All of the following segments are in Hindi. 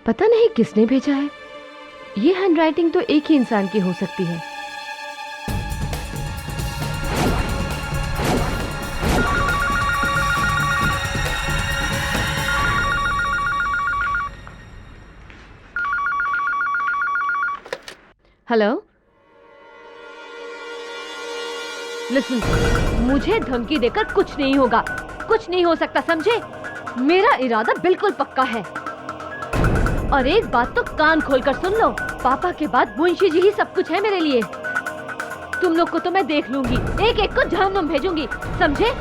पता नहीं किसने भेजा है। ये हैंडराइटिंग तो एक ही इंसान की हो सकती है। हेलो, लिसन, मुझे धमकी देकर कुछ नहीं होगा, कुछ नहीं हो सकता, समझे? मेरा इरादा बिल्कुल पक्का है। और एक बात तो कान खोलकर सुन लो, पापा के बाद मुंशी जी ही सब कुछ है मेरे लिए। तुम लोग को तो मैं देख लूंगी, एक एक को जहन्नुम भेजूंगी, समझे?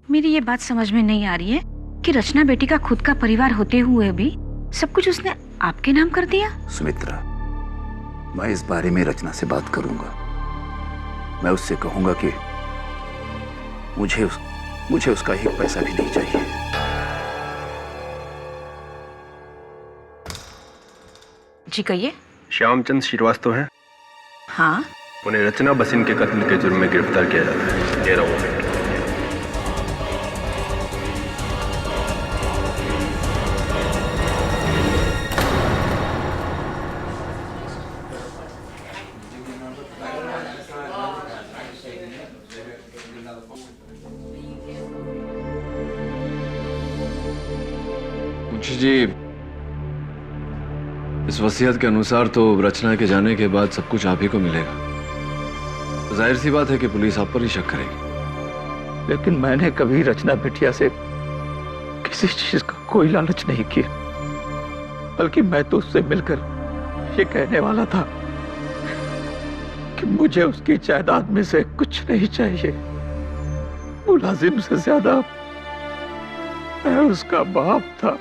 मेरी ये बात समझ में नहीं आ रही है कि रचना बेटी का खुद का परिवार होते हुए भी सब कुछ उसने आपके नाम कर दिया। सुमित्रा, मैं इस बारे में रचना से बात करूंगा। मैं उससे कहूंगा कि मुझे उसका एक पैसा भी नहीं चाहिए। जी कहिए। श्यामचंद श्रीवास्तव हैं? हाँ। उन्हें रचना बसिन के कत्ल के जुर्म में गिरफ्तार किया जाता है। दे रहा हूं। मुंशी जी, इस वसीयत के अनुसार तो रचना के जाने के बाद सब कुछ आप ही को मिलेगा। तो जाहिर सी बात है कि पुलिस आप पर ही शक करेगी। लेकिन मैंने कभी रचना बिटिया से किसी चीज का कोई लालच नहीं किया, बल्कि मैं तो उससे मिलकर ये कहने वाला था कि मुझे उसकी जायदाद में से कुछ नहीं चाहिए। मुलाजिम से ज्यादा मैं उसका बाप था।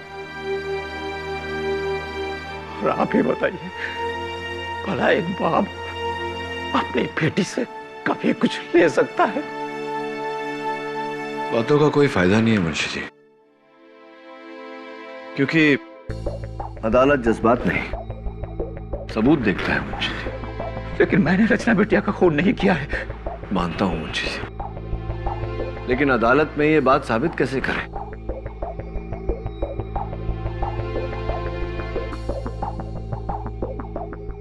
और आप ही बताइए, भला एक बाप अपनी बेटी से कभी कुछ ले सकता है? बातों का कोई फायदा नहीं है मुंशी जी, क्योंकि अदालत जज्बात नहीं सबूत देखता है मुंशी जी। लेकिन मैंने रचना बिटिया का खून नहीं किया है। मानता हूं मुंशी जी, लेकिन अदालत में ये बात साबित कैसे करें?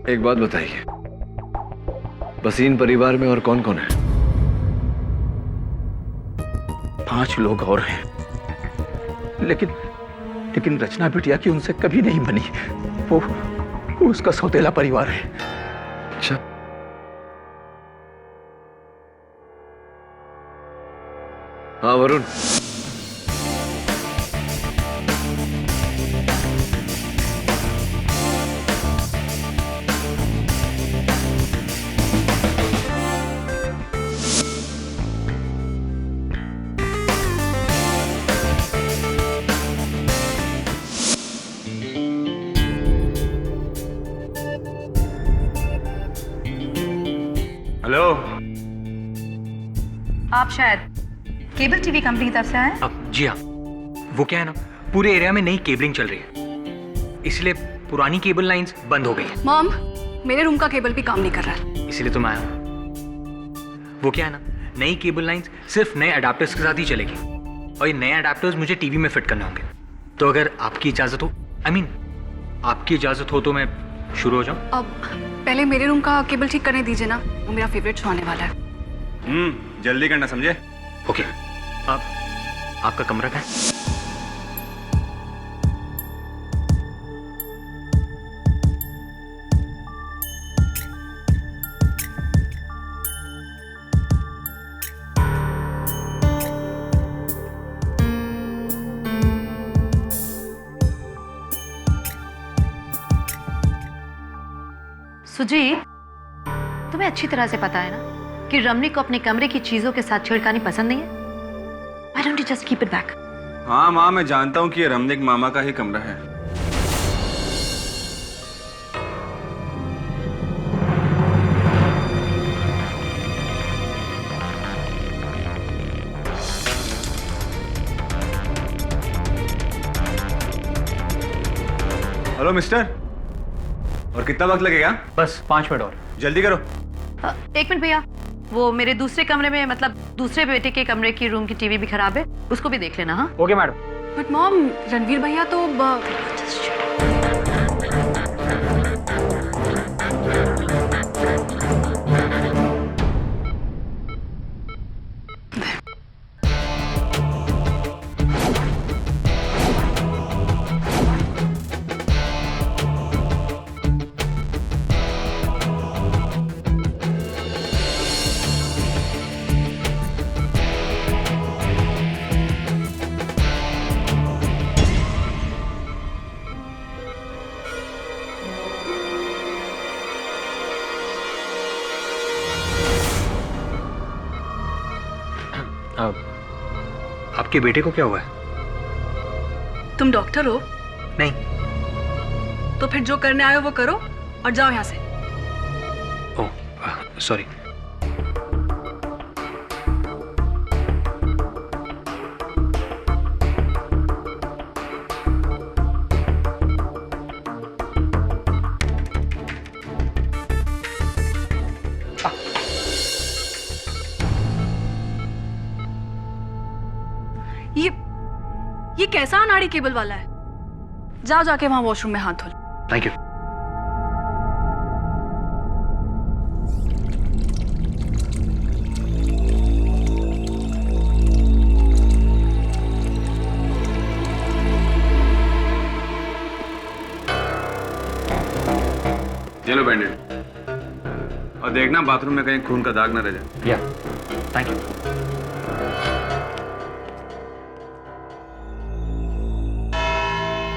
एक बात बताइए, बसीन परिवार में और कौन कौन है? 5 लोग और हैं, लेकिन रचना बिटिया की उनसे कभी नहीं बनी। वो उसका सौतेला परिवार है। अच्छा, हाँ वरुण, हेलो। आप शायद केबल टीवी कंपनी की तरफ से आए? अब जी हाँ, वो क्या है ना, पूरे एरिया में नई केबलिंग चल रही है, इसलिए पुरानी केबल लाइंस बंद हो गई है। मॉम, मेरे रूम का केबल भी काम नहीं कर रहा है। इसीलिए तो मैं आया हूँ। वो क्या है ना, नई केबल लाइंस सिर्फ नए अडेप्टर्स के साथ ही चलेगी, और ये नए अडेप्टर्स मुझे टीवी में फिट करने होंगे। तो अगर आपकी इजाज़त हो, आपकी इजाज़त हो तो मैं शुरू हो जाऊँ? अब पहले मेरे रूम का केबल ठीक करने दीजिए ना, वो मेरा फेवरेट शो आने वाला है। जल्दी करना, समझे? ओके। आपका कमरा कहाँ है? सुजीत, तुम्हें अच्छी तरह से पता है ना कि रमनी को अपने कमरे की चीजों के साथ छेड़खानी पसंद नहीं है। Why don't you just keep it back? हाँ माँ, मैं जानता हूँ कि ये रमनिक मामा का ही कमरा है। हेलो मिस्टर, और कितना वक्त लगेगा? बस 5 मिनट और। जल्दी करो। एक मिनट भैया, वो मेरे दूसरे कमरे में, मतलब दूसरे बेटे के कमरे की रूम की टीवी भी खराब है, उसको भी देख लेना। हाँ okay madam. But mom, Ranveer भैया तो आपके बेटे को क्या हुआ है? तुम डॉक्टर हो? नहीं। तो फिर जो करने आए हो वो करो और जाओ यहाँ से। Oh sorry. ये कैसा अनाड़ी केबल वाला है? जाओ जाके वहां वॉशरूम में हाथ धो लो। Thank you. ये लो बैंडेड, और देखना बाथरूम में कहीं खून का दाग ना रह जाए। या थैंक यू।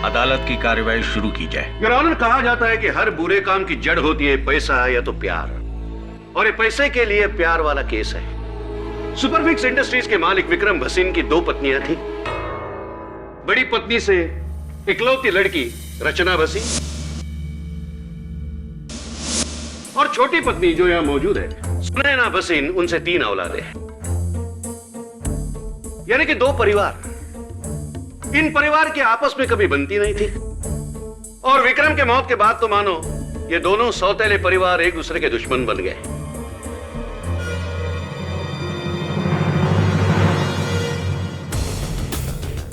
अदालत की कार्रवाई शुरू की जाए। योर ऑनर, कहा जाता है कि हर बुरे काम की जड़ होती है पैसा या तो प्यार, और ये पैसे के लिए प्यार वाला केस है। सुपरफिक्स इंडस्ट्रीज के मालिक विक्रम भसीन की 2 पत्नियां थी। बड़ी पत्नी से इकलौती लड़की रचना भसीन, और छोटी पत्नी जो यहां मौजूद है सुनैना भसीन, उनसे 3 औलादें हैं, यानी कि 2 परिवार। इन परिवार की आपस में कभी बनती नहीं थी, और विक्रम के मौत के बाद तो मानो ये दोनों सौतेले परिवार एक दूसरे के दुश्मन बन गए।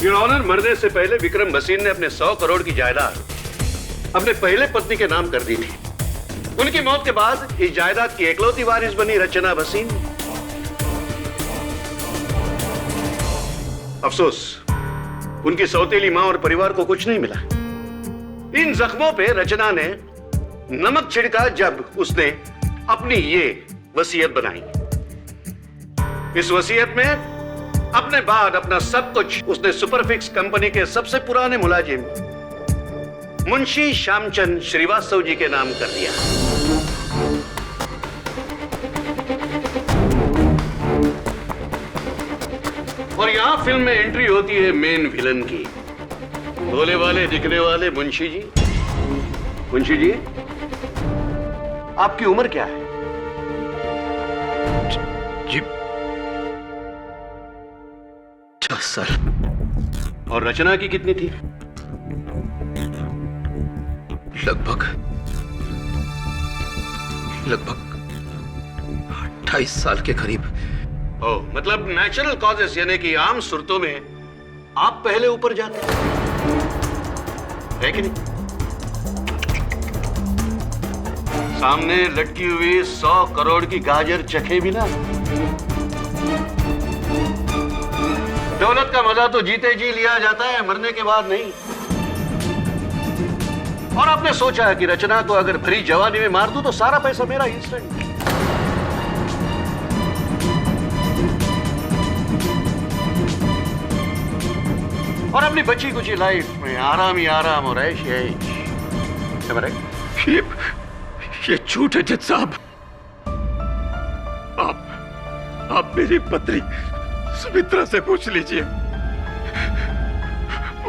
योर ऑनर, मरने से पहले विक्रम भसीन ने अपने 100 करोड़ की जायदाद अपने पहले पत्नी के नाम कर दी थी। उनकी मौत के बाद इस जायदाद की एकलौती वारिस बनी रचना भसीन। अफसोस, उनकी सौतेली मां और परिवार को कुछ नहीं मिला। इन जख्मों पे रचना ने नमक छिड़का जब उसने अपनी ये वसीयत बनाई। इस वसीयत में अपने बाद अपना सब कुछ उसने सुपरफिक्स कंपनी के सबसे पुराने मुलाजिम मुंशी श्यामचंद श्रीवास्तव जी के नाम कर दिया। और यहां फिल्म में एंट्री होती है मेन विलन की, भोले वाले दिखने वाले मुंशी जी। मुंशी जी, आपकी उम्र क्या है? जी 10 साल। और रचना की कितनी थी? लगभग 28 साल के करीब। ओह, मतलब नेचुरल कॉजेस, यानी कि आम सूरतों में आप पहले ऊपर जाते है कि नहीं? सामने लटकी हुई 100 करोड़ की गाजर चखे बिना। दौलत का मजा तो जीते जी लिया जाता है, मरने के बाद नहीं। और आपने सोचा कि रचना को अगर भरी जवानी में मार दूं तो सारा पैसा मेरा इंस्टेंट। और अपनी बची कुची लाइफ में आराम ही आराम और ऐश ही ऐश। ये झूठ है जज साहब। आप मेरी पत्नी सुमित्रा से पूछ लीजिए।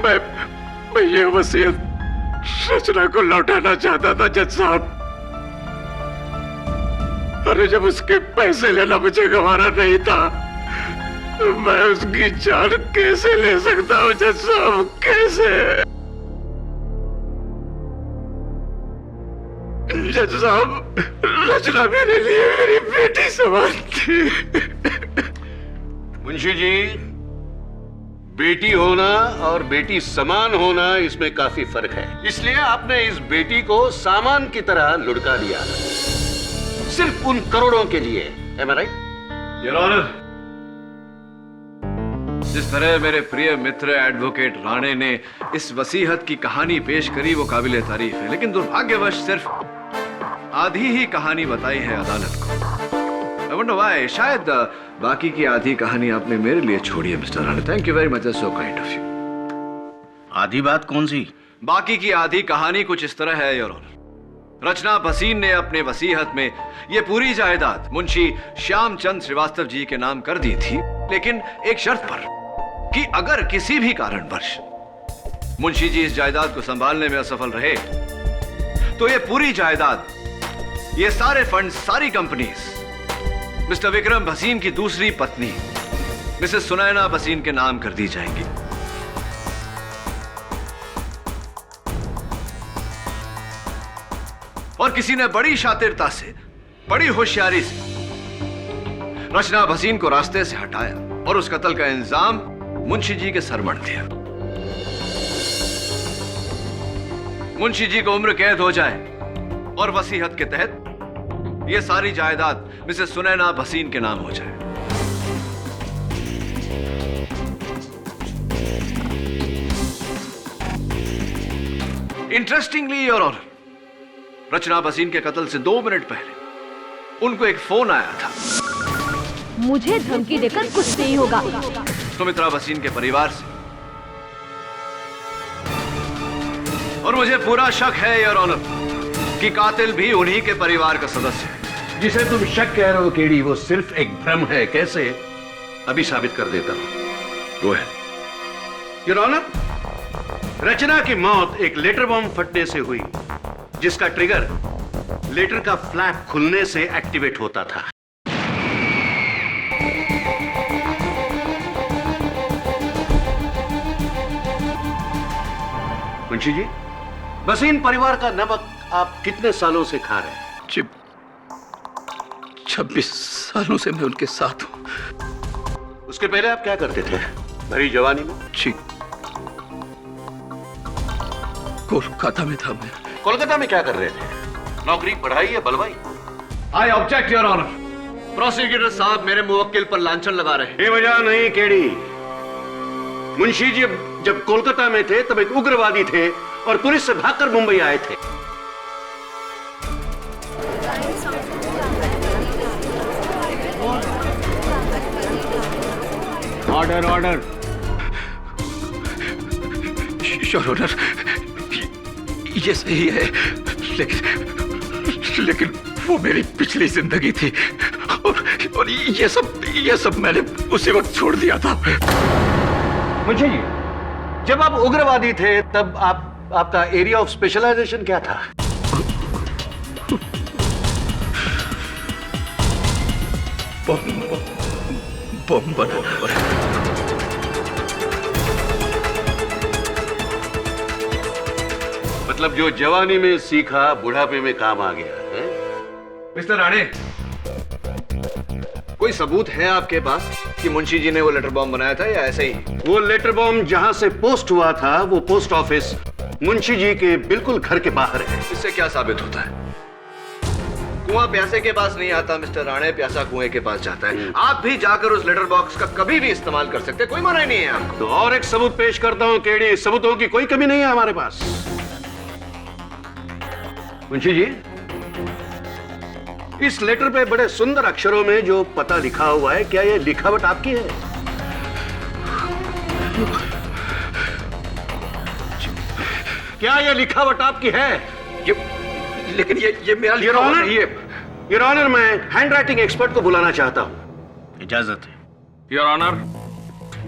मैं ये वसीयत रचना को लौटाना चाहता था जज साहब। अरे जब उसके पैसे लेना मुझे गवारा नहीं था, मैं उसकी जान कैसे ले सकता हूँ जज साहब, कैसे? जज साहब, रचना मेरे लिए मेरी बेटी समान थी। मुंशी जी, बेटी होना और बेटी समान होना इसमें काफी फर्क है। इसलिए आपने इस बेटी को सामान की तरह लुढ़का दिया, सिर्फ उन करोड़ों के लिए। Am I right? Your honour, जिस तरह मेरे प्रिय मित्र एडवोकेट राणे ने इस वसीहत की कहानी पेश करी वो काबिले तारीफ है, लेकिन दुर्भाग्यवश सिर्फ आधी ही कहानी बताई है अदालत को। I wonder why, शायद बाकी की आधी कहानी आपने मेरे लिए छोड़ी है mister Rane. Thank you very much, so kind of you. आधी बात कौन सी? बाकी की आधी कहानी कुछ इस तरह है योर ऑनर। रचना भसीन ने अपने वसीहत में ये पूरी जायदाद मुंशी श्यामचंद श्रीवास्तव जी के नाम कर दी थी, लेकिन एक शर्त पर कि अगर किसी भी कारणवश मुंशी जी इस जायदाद को संभालने में असफल रहे तो ये पूरी जायदाद, ये सारे फंड, सारी कंपनीज मिस्टर विक्रम भसीन की दूसरी पत्नी मिसेस सुनैना भसीन के नाम कर दी जाएंगी। और किसी ने बड़ी शातिरता से, बड़ी होशियारी से रचना भसीन को रास्ते से हटाया और उस कत्ल का इंजाम मुंशी जी के सर मढ़ दिया। मुंशी जी को उम्र कैद हो जाए और वसीहत के तहत यह सारी जायदाद मिसेस सुनैना भसीन के नाम हो जाए। इंटरेस्टिंगली योर ऑनर, रचना भसीन के कत्ल से 2 मिनट पहले उनको एक फोन आया था। मुझे धमकी देकर कुछ नहीं होगा। सुमित्रा भसीन के परिवार से, और मुझे पूरा शक है योर ऑनर कि कातिल भी उन्हीं के परिवार का सदस्य है। जिसे तुम शक कह रहे हो केडी, वो सिर्फ एक भ्रम है। कैसे? अभी साबित कर देता हूं। वो है योर ऑनर, रचना की मौत एक लेटर बॉम्ब फटने से हुई, जिसका ट्रिगर लेटर का फ्लैप खुलने से एक्टिवेट होता था। मुंशी जी, भसीन परिवार का नमक आप कितने सालों से खा रहे हैं? 26 सालों से मैं उनके साथ हूं। उसके पहले आप क्या करते थे भरी जवानी में? जी, कोलकाता में था मैं। कोलकाता में क्या कर रहे थे? नौकरी, पढ़ाई या बलवाई? I object your honour. Prosecutor साहब मेरे मुवक्किल पर लांछन लगा रहे हैं। बेवजह नहीं केडी। मुंशी जी जब कोलकाता में थे तब एक उग्रवादी थे और पुलिस से भागकर मुंबई आए थे। Order order. योर ऑनर, ये सही है, लेकिन वो मेरी पिछली जिंदगी थी और ये सब मैंने उसी वक्त छोड़ दिया था। मुंशी जी, जब आप उग्रवादी थे तब आपका एरिया ऑफ स्पेशलाइजेशन क्या था? बम बनाना। मतलब जो जवानी में सीखा बुढ़ापे में काम आ गया है? मिस्टर राणे, कोई सबूत है आपके पास कि मुंशी जी ने वो लेटर बॉम्ब बनाया था या ऐसे ही? वो लेटर बॉम्ब जहां से पोस्ट हुआ था वो पोस्ट ऑफिस मुंशी जी के बिल्कुल घर के बाहर है। इससे क्या साबित होता है? कुआं प्यासे के पास नहीं आता मिस्टर राणे, प्यासा कुएं के पास जाता है। आप भी जाकर उस लेटर बॉक्स का कभी भी इस्तेमाल कर सकते हैं, कोई मना नहीं है आपको। तो और एक सबूत पेश करता हूं केडी। सबूतों की कोई कमी नहीं है हमारे पास। मुंशी जी, इस लेटर पे बड़े सुंदर अक्षरों में जो पता लिखा हुआ है, क्या यह लिखावट आपकी है? क्या यह लिखावट आपकी है? लेकिन ये मेरा योर लिखा हुआ ऑनर नहीं है। योर ऑनर, मैं हैंड राइटिंग एक्सपर्ट को बुलाना चाहता हूँ। इजाजत है। योर ऑनर,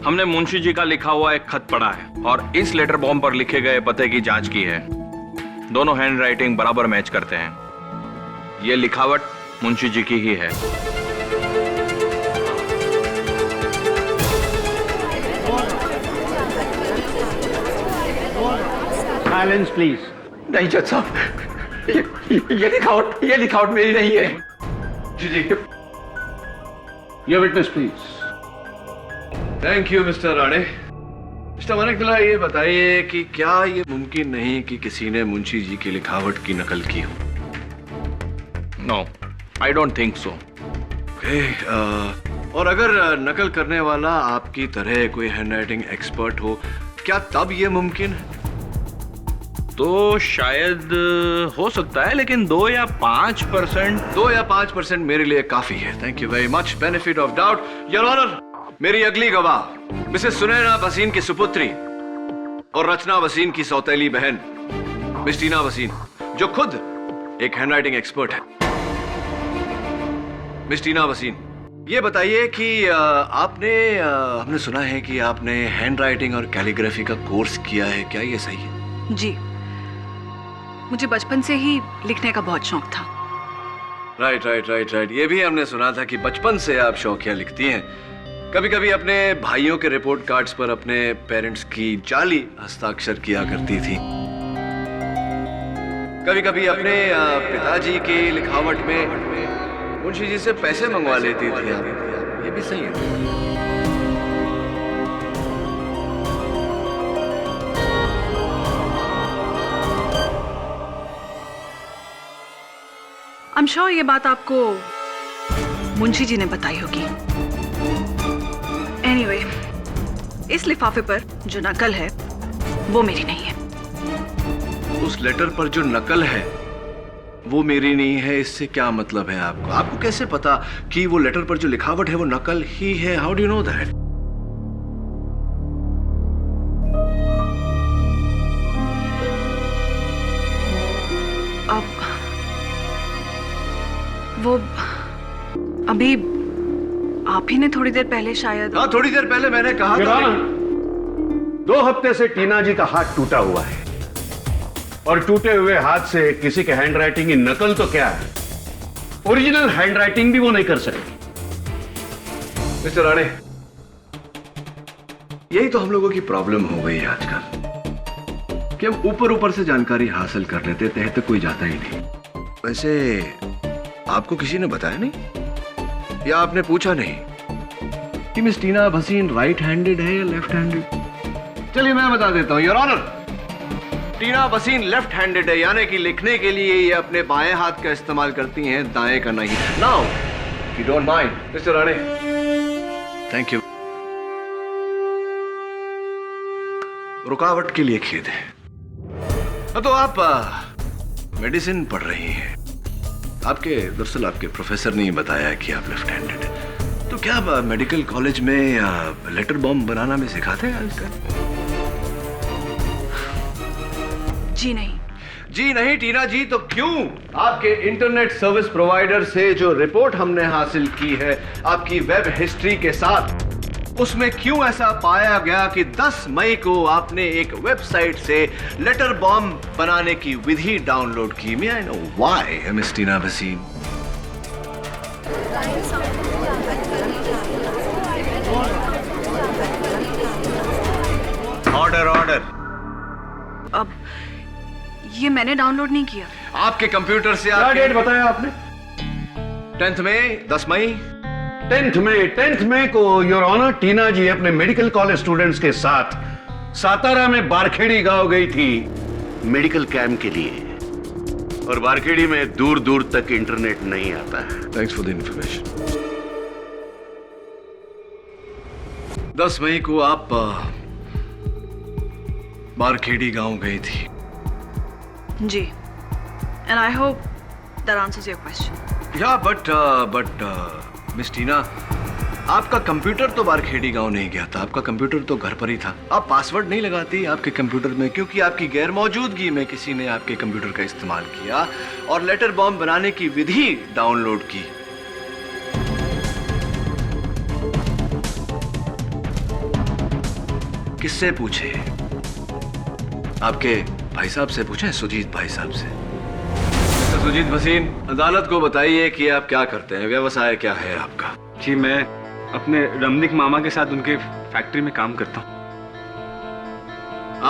हमने मुंशी जी का लिखा हुआ एक खत पढ़ा है और इस लेटर बॉम्ब पर लिखे गए पते की जांच की है। दोनों हैंड राइटिंग बराबर मैच करते हैं। ये लिखावट मुंशी जी की ही है। Silence please. नहीं जज साहब, ये लिखावट मेरी नहीं है। जी जी। Your witness please. Thank you mister Rane. Mister Maniktala, ये बताइए कि क्या ये मुमकिन नहीं कि किसी ने मुंशी जी की लिखावट की नकल की हो? No, I don't think so. और अगर नकल करने वाला आपकी तरह कोई हैंडराइटिंग एक्सपर्ट हो, क्या तब ये मुमकिन है? तो शायद हो सकता है, लेकिन 2 या 5% मेरे लिए काफी है। Thank you very much. Benefit of doubt. Your honour, मेरी अगली गवाह मिसेस सुनैना वसीन की सुपुत्री और रचना वसीन की सौतेली बहन मिस टीना वसीन, जो खुद एक हैंडराइटिंग एक्सपर्ट है। मिस टीना वसीन, ये बताइए कि हमने सुना है कि आपने हैंडराइटिंग और कैलीग्राफी का कोर्स किया है, क्या ये सही है? जी, मुझे बचपन से ही लिखने का बहुत शौक था। राइट। ये भी हमने सुना था कि बचपन से आप शौकिया लिखती हैं। कभी कभी अपने भाइयों के रिपोर्ट कार्ड्स पर अपने पेरेंट्स की जाली हस्ताक्षर किया करती थी। कभी कभी अपने पिताजी की लिखावट में मुंशी जी से पैसे मंगवा लेती थी आप। ये भी सही है? आई एम श्योर ये बात आपको मुंशी जी ने बताई होगी। एनीवे, इस लिफाफे पर जो नकल है वो मेरी नहीं है। उस लेटर पर जो नकल है वो मेरी नहीं है, इससे क्या मतलब है आपको? आपको कैसे पता कि वो लेटर पर जो लिखावट है वो नकल ही है? How do you know that? अब वो अभी आप ही ने थोड़ी देर पहले शायद। हाँ, थोड़ी देर पहले मैंने कहा था। 2 हफ्ते से टीना जी का हाथ टूटा हुआ है और टूटे हुए हाथ से किसी के हैंडराइटिंग की नकल तो क्या है, ओरिजिनल हैंडराइटिंग भी वो नहीं कर सकती। मिस्टर राणे, यही तो हम लोगों की प्रॉब्लम हो गई है आजकल कि हम ऊपर से जानकारी हासिल कर लेते, तह तक कोई जाता ही नहीं। वैसे आपको किसी ने बताया नहीं या आपने पूछा नहीं कि miss Tina Vaseen right handed है या लेफ्ट हैंडेड? चलिए मैं बता देता हूं your honour. Tina Vaseen left handed है, यानी कि लिखने के लिए ये अपने बाएं हाथ का इस्तेमाल करती हैं, दाएं का नहीं। Now you don't mind mister Rane, thank you. रुकावट के लिए खेद है। तो आप मेडिसिन पढ़ रही हैं। दरअसल आपके प्रोफेसर ने बताया कि आप लेफ्ट हैंडेड हैं। तो क्या आप मेडिकल कॉलेज में लेटर बॉम्ब बनाना में सिखाते हैं आजकल? जी नहीं टीना जी, तो क्यों आपके इंटरनेट सर्विस प्रोवाइडर से जो रिपोर्ट हमने हासिल की है आपकी वेब हिस्ट्री के साथ, उसमें क्यों ऐसा पाया गया कि 10 मई को आपने एक वेबसाइट से लेटर बॉम्ब बनाने की विधि डाउनलोड की? May I know why miss Tina Waseen? Order. अब ये मैंने डाउनलोड नहीं किया। आपके कंप्यूटर से क्या डेट बताया आपने? 10 मई 10 मई 10th मई को योर ऑनर टीना जी अपने मेडिकल कॉलेज स्टूडेंट्स के साथ सातारा में बारखेड़ी गांव गई थी मेडिकल कैंप के लिए, और बारखेड़ी में दूर दूर तक इंटरनेट नहीं आता है। Thanks for the information. 10 मई को आप बारखेड़ी गांव गई थी। जी, and I hope that answers your question. या बट मिस टीना, आपका कंप्यूटर तो बारखेड़ी गांव नहीं गया था, आपका कंप्यूटर तो घर पर ही था। आप पासवर्ड नहीं लगाती आपके कंप्यूटर में क्योंकि आपकी गैर मौजूदगी में किसी ने आपके कंप्यूटर का इस्तेमाल किया और लेटर बॉम्ब बनाने की विधि डाउनलोड की। किससे पूछे? आपके भाई साहब से पूछे, सुजीत भाई साहब से। सुजीत भसीन, अदालत को बताइए कि आप क्या करते हैं, व्यवसाय क्या है आपका? जी मैं अपने रमनिक मामा के साथ उनके फैक्ट्री में काम करता हूँ।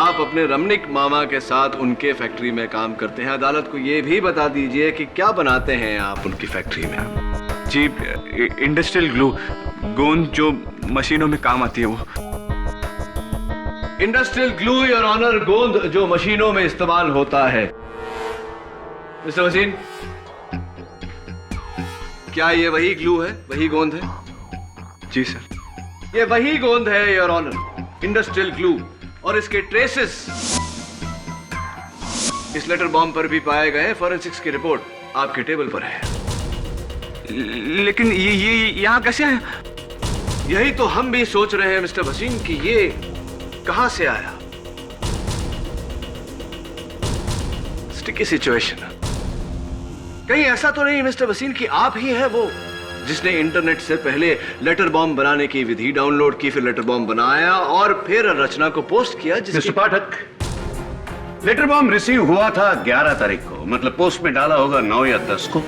आप अपने रमनिक मामा के साथ उनके फैक्ट्री में काम करते हैं। अदालत को यह भी बता दीजिए कि क्या बनाते हैं आप उनकी फैक्ट्री में? जी इंडस्ट्रियल ग्लू, गोंद जो मशीनों में काम आती है वो। इंडस्ट्रियल ग्लू योर ऑनर, गोंद जो मशीनों में इस्तेमाल होता है। मिस्टर वसीन, क्या ये वही ग्लू है, वही गोंद है? जी सर। ये वही गोंद है योर ऑनर, इंडस्ट्रियल ग्लू, और इसके ट्रेसेस इस लेटर बॉम्ब पर भी पाए गए। फॉरेंसिक्स की रिपोर्ट आपके टेबल पर है। लेकिन ये यहाँ कैसे आया? यही तो हम भी सोच रहे हैं मिस्टर वसीम कि ये कहां से आया। Sticky situation. कहीं ऐसा तो नहीं मिस्टर वसीम कि आप ही हैं वो जिसने इंटरनेट से पहले लेटर बॉम्ब बनाने की विधि डाउनलोड की, फिर लेटर बॉम्ब बनाया और फिर रचना को पोस्ट किया? मिस्टर पाठक, लेटर बॉम्ब रिसीव हुआ था 11 तारीख को, मतलब पोस्ट में डाला होगा 9 या 10 को।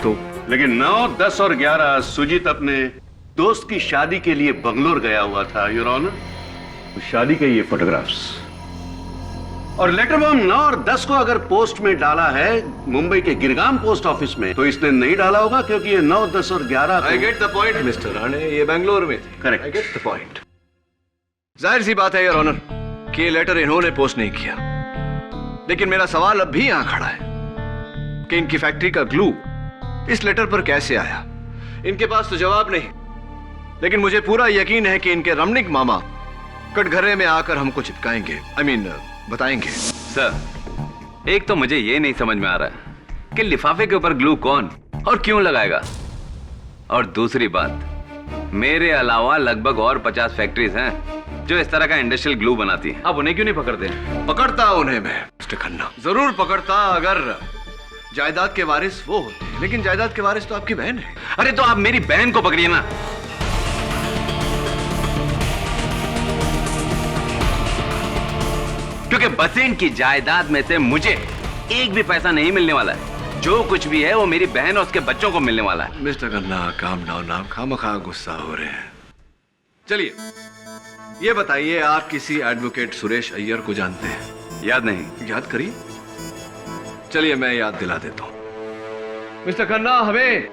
तो लेकिन 9, 10 और 11 सुजीत अपने दोस्त की शादी के लिए बंगलोर गया हुआ था योर ऑनर। शादी के ये फोटोग्राफ्स और लेटर बॉम्ब 9 और 10 को अगर पोस्ट में डाला है मुंबई के गिरगाम पोस्ट ऑफिस में, तो इसने नहीं डाला होगा क्योंकि ये 9, 10 और 11 I get the point mister Rane, ये बेंगलोर में थे। Correct, I get the point. जाहिर सी बात है योर ऑनर कि ये लेटर इन्होंने पोस्ट नहीं किया, लेकिन मेरा सवाल अब भी यहां खड़ा है कि इनकी फैक्ट्री का ग्लू इस लेटर पर कैसे आया। इनके पास तो जवाब नहीं, लेकिन मुझे पूरा यकीन है कि इनके रमनिक मामा कटघरे में आकर हमको चिपकाएंगे, बताएंगे। सर, एक तो मुझे ये नहीं समझ में आ रहा है कि लिफाफे के ऊपर ग्लू कौन और क्यों लगाएगा, और दूसरी बात, मेरे अलावा लगभग और 50 फैक्ट्रीज हैं जो इस तरह का इंडस्ट्रियल ग्लू बनाती हैं। आप उन्हें क्यों नहीं पकड़ते? पकड़ता उन्हें मैं मिस्टर खन्ना, जरूर पकड़ता अगर जायदाद के वारिस वो होते, लेकिन जायदाद के वारिस तो आपकी बहन है। अरे तो आप मेरी बहन को पकड़िए ना। क्योंकि बसीन की जायदाद में से मुझे एक भी पैसा नहीं मिलने वाला है। जो कुछ भी है वो मेरी बहन और उसके बच्चों को मिलने वाला है। मिस्टर खन्ना, काम डाउन, आप खामखा गुस्सा हो रहे हैं। चलिए ये बताइए, आप किसी एडवोकेट सुरेश अय्यर को जानते हैं? याद नहीं? याद करिए। चलिए मैं याद दिला देता हूं। मिस्टर खन्ना, हमें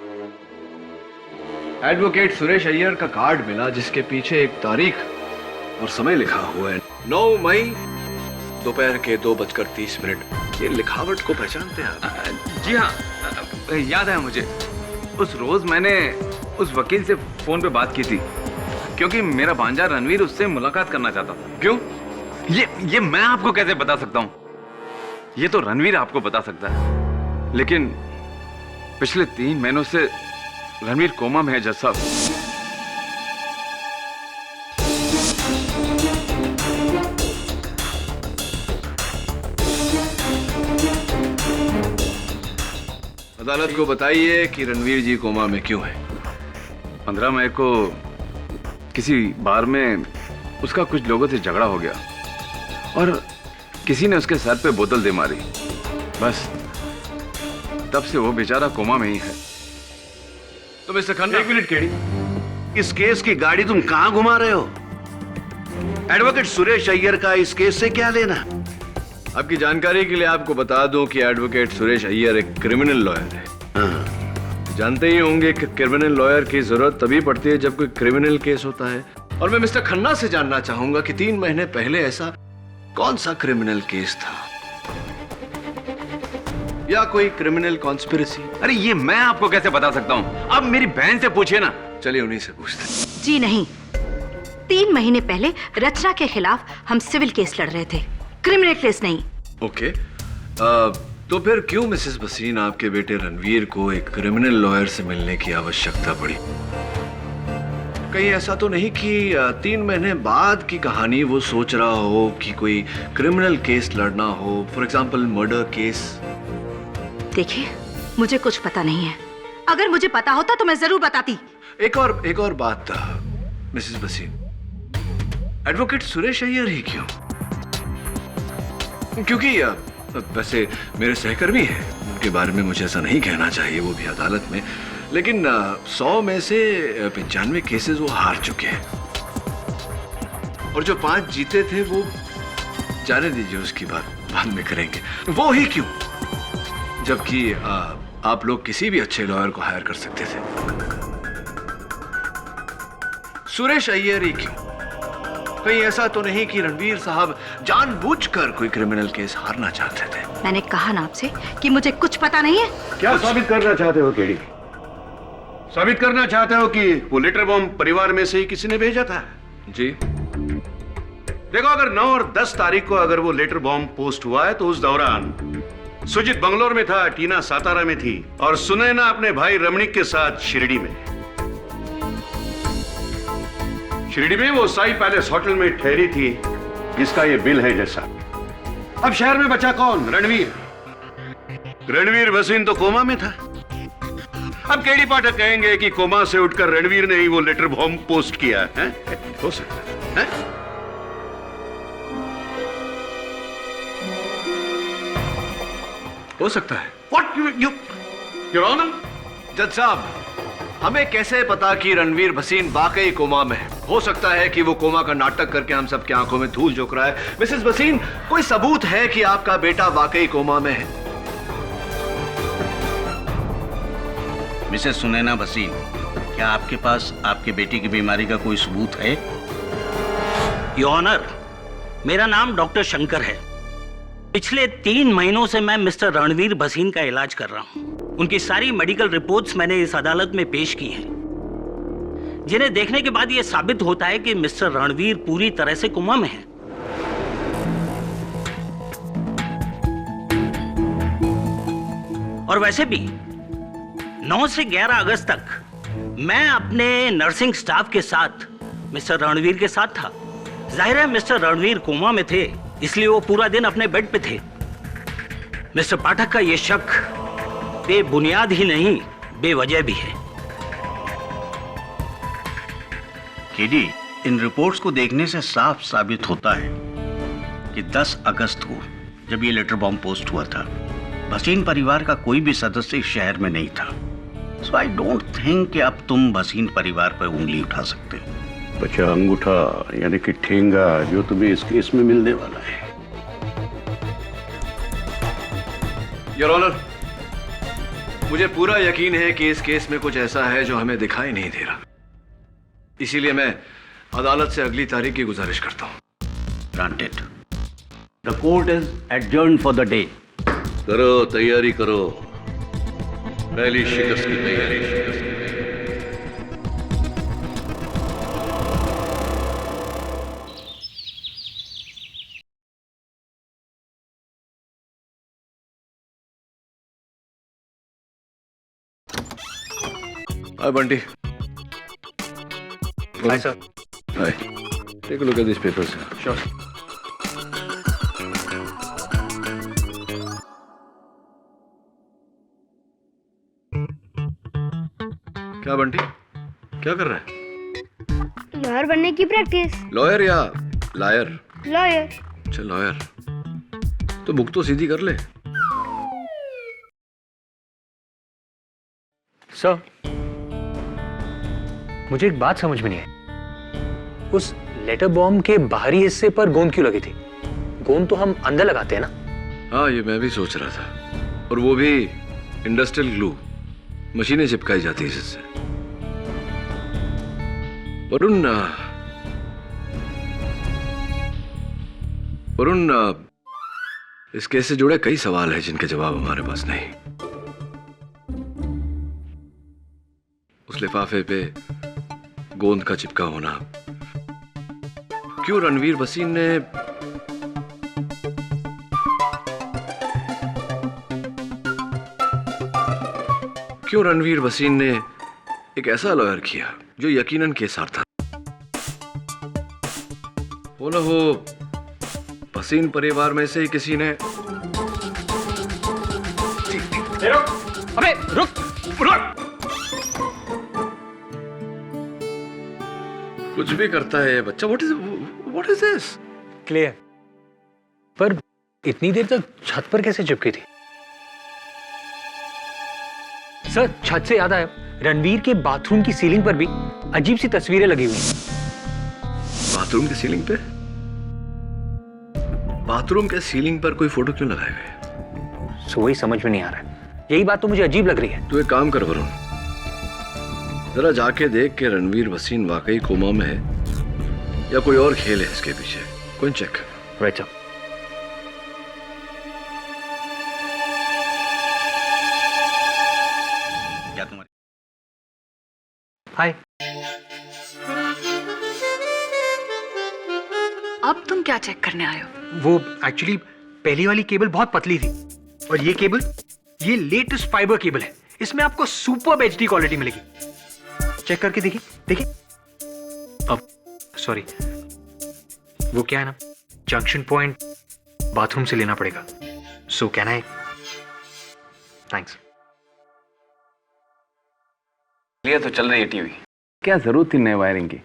एडवोकेट सुरेश अय्यर का कार्ड मिला जिसके पीछे एक तारीख और समय लिखा हुआ है, 9 मई दोपहर के 2:30। ये लिखावट को पहचानते हैं? जी हाँ, याद है मुझे। उस रोज मैंने उस वकील से फोन पे बात की थी क्योंकि मेरा भांजा रणवीर उससे मुलाकात करना चाहता था। क्यों? ये मैं आपको कैसे बता सकता हूँ? ये तो रणवीर आपको बता सकता है। लेकिन पिछले 3 महीनों से रणवीर कोमा में है जज साहब। अदालत को बताइए कि रणवीर जी कोमा में क्यों है। 15 मई को किसी बार में उसका कुछ लोगों से झगड़ा हो गया और किसी ने उसके सर पे बोतल दे मारी। बस तब से वो बेचारा कोमा में ही है। तो मिस्टर खन्ना, 1 मिनट केड़ी, इस केस की गाड़ी तुम कहां घुमा रहे हो? एडवोकेट सुरेश अय्यर का इस केस से क्या लेना? आपकी जानकारी के लिए आपको बता दूं कि एडवोकेट सुरेश अय्यर एक क्रिमिनल लॉयर है। जानते ही होंगे कि क्रिमिनल लॉयर की जरूरत तभी पड़ती है जब कोई क्रिमिनल केस होता है। और मैं मिस्टर खन्ना से जानना चाहूंगा कि 3 महीने पहले ऐसा कौन सा क्रिमिनल केस था या कोई क्रिमिनल कॉन्स्पिरेसी? अरे ये मैं आपको कैसे बता सकता हूँ? अब मेरी बहन से पूछिए ना। चलिए उन्हीं से पूछते। जी नहीं, 3 महीने पहले रचना के खिलाफ हम सिविल केस लड़ रहे थे, क्रिमिनल केस नहीं। ओके, तो फिर क्यों मिसेस भसीन आपके बेटे रणवीर को एक क्रिमिनल लॉयर से मिलने की आवश्यकता पड़ी? कहीं ऐसा तो नहीं कि 3 महीने बाद की कहानी वो सोच रहा हो कि कोई क्रिमिनल केस लड़ना हो, फॉर एग्जाम्पल मर्डर केस? देखिए, मुझे कुछ पता नहीं है। अगर मुझे पता होता तो मैं जरूर बताती। एक और बात मिसेस वसीम, एडवोकेट सुरेश अय्यर ही क्यों? क्योंकि वैसे मेरे सहकर्मी हैं, उनके बारे में मुझे ऐसा नहीं कहना चाहिए, वो भी अदालत में, लेकिन 100 में से 95 केसेस वो हार चुके हैं, और जो 5 जीते थे वो जाने दीजिए, उसकी बात बाद में करेंगे। वो ही क्यों, जबकि आप लोग किसी भी अच्छे लॉयर को हायर कर सकते थे। सुरेश अय्यर ही क्यों? कहीं ऐसा तो नहीं कि रणवीर साहब जानबूझकर कोई क्रिमिनल केस हारना चाहते थे? मैंने कहा ना आपसे कि मुझे कुछ पता नहीं है। क्या साबित करना चाहते हो केडी? साबित करना चाहते हो कि वो लेटर बॉम्ब परिवार में से ही किसी ने भेजा था? जी। देखो, अगर 9 और 10 तारीख को अगर वो लेटर बॉम्ब पोस्ट हुआ है तो उस दौरान सुजीत बंगलोर में था, टीना सातारा में थी और सुनैना अपने भाई रमणीक के साथ शिरडी में। शिरडी में वो साई पैलेस होटल में ठहरी थी, जिसका ये बिल है जैसा। अब शहर में बचा कौन? रणवीर भसीन तो कोमा में था। अब केडी पाठक कहेंगे कि कोमा से उठकर रणवीर ने ही वो लेटर बॉम्ब पोस्ट किया है? हो सकता है? हो सकता है। What Your Honor? जज साहब, हमें कैसे पता कि रणवीर भसीन वाकई कोमा में है? हो सकता है कि वो कोमा का नाटक करके हम सबकी आंखों में धूल झोंक रहा है। मिसेस भसीन, कोई सबूत है कि आपका बेटा वाकई कोमा में है? मिसेस सुनैना भसीन, क्या आपके पास आपके बेटी की बीमारी का कोई सबूत है? योर ऑनर, मेरा नाम डॉक्टर शंकर है। पिछले 3 महीनों से मैं मिस्टर रणवीर भसीन का इलाज कर रहा हूं। उनकी सारी मेडिकल रिपोर्ट्स मैंने इस अदालत में पेश की हैं, जिन्हें देखने के बाद यह साबित होता है कि मिस्टर रणवीर पूरी तरह से कोमा में है। और वैसे भी 9 से 11 अगस्त तक मैं अपने नर्सिंग स्टाफ के साथ मिस्टर रणवीर के साथ था। जाहिर है मिस्टर रणवीर कोमा में थे, इसलिए वो पूरा दिन अपने बेड पे थे। मिस्टर पाठक का यह शक बेबुनियाद ही नहीं, बेवजह भी है। केडी, इन रिपोर्ट्स को देखने से साफ साबित होता है कि 10 अगस्त को जब ये लेटर बॉम्ब पोस्ट हुआ था, भसीन परिवार का कोई भी सदस्य इस शहर में नहीं था। सो आई डोंट थिंक कि अब तुम भसीन परिवार पर उंगली उठा सकते हो। बचा अंगूठा यानी कि ठेंगा जो तुम्हें इस केस में मिलने वाला है। योर ऑनर, मुझे पूरा यकीन है कि इस केस में कुछ ऐसा है जो हमें दिखाई नहीं दे रहा, इसीलिए मैं अदालत से अगली तारीख की गुजारिश करता हूं। Granted. The court is adjourned for the day. करो, तैयारी करो, पहली शिकस्त की तैयारी। Hi, Bunty. Hi, sir. Hi. Take a look at these papers. Sure. क्या बंटी, क्या कर रहा है? लॉयर बनने की प्रैक्टिस। लॉयर या लायर? लॉयर। अच्छा लॉयर, तो बुक तो सीधी कर ले। सर, मुझे एक बात समझ में नहीं आई। उस लेटर बॉम्ब के बाहरी हिस्से पर गोंद क्यों लगी थी? गोंद तो हम अंदर लगाते हैं ना? हाँ, ये मैं भी सोच रहा था, और वो भी इंडस्ट्रियल ग्लू, मशीनें चिपकाई जाती है जिससे। वरुण, इस केस से जुड़े कई सवाल हैं जिनके जवाब हमारे पास नहीं। उस लिफाफे पे गोंद का चिपका होना, क्यों रणवीर भसीन ने एक ऐसा लॉयर किया जो यकीनन केसर था। वो न हो भसीन परिवार में से ही किसी ने। अबे रुक रुक। कुछ भी करता है ये बच्चा। What is this? क्लियर। पर इतनी देर तक छत पर कैसे चिपकी थी? सर, छत से याद आया, रणवीर के बाथरूम की सीलिंग पर भी अजीब सी तस्वीरें लगी हुई हैं। बाथरूम की सीलिंग पे? बाथरूम के सीलिंग पर कोई फोटो क्यों लगाए हुए? वही समझ में नहीं आ रहा है। यही बात तो मुझे अजीब लग रही है। तू एक काम कर वरुण, जरा जाके देख के रणवीर भसीन वाकई कोमा में है या कोई और खेल है इसके पीछे। कोई चेक। Right sir. क्या तुम्हारी? हाय। अब तुम क्या चेक करने आए हो? वो एक्चुअली पहली वाली केबल बहुत पतली थी और ये केबल, ये लेटेस्ट फाइबर केबल है। इसमें आपको सुपर एचडी क्वालिटी मिलेगी। चेक करके देखिए देखिए। अब सॉरी, वो क्या है ना, जंक्शन पॉइंट बाथरूम से लेना पड़ेगा। So can I? थैंक्स। ये तो चल रही है टीवी, क्या जरूरत थी नए वायरिंग की?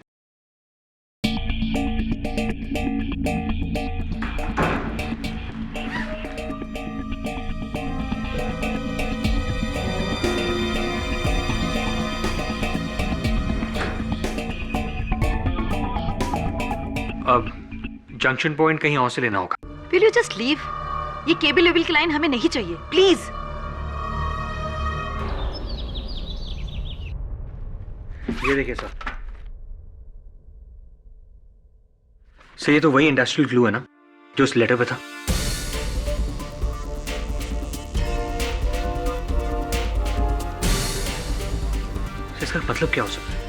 अब जंक्शन पॉइंट कहीं और से लेना होगा। Will you just leave? ये केबल वेबल की लाइन हमें नहीं चाहिए, प्लीज। ये देखिए सर। सर, ये तो वही इंडस्ट्रियल ग्लू है ना जो उस लेटर पे था। इसका मतलब क्या हो सकता है?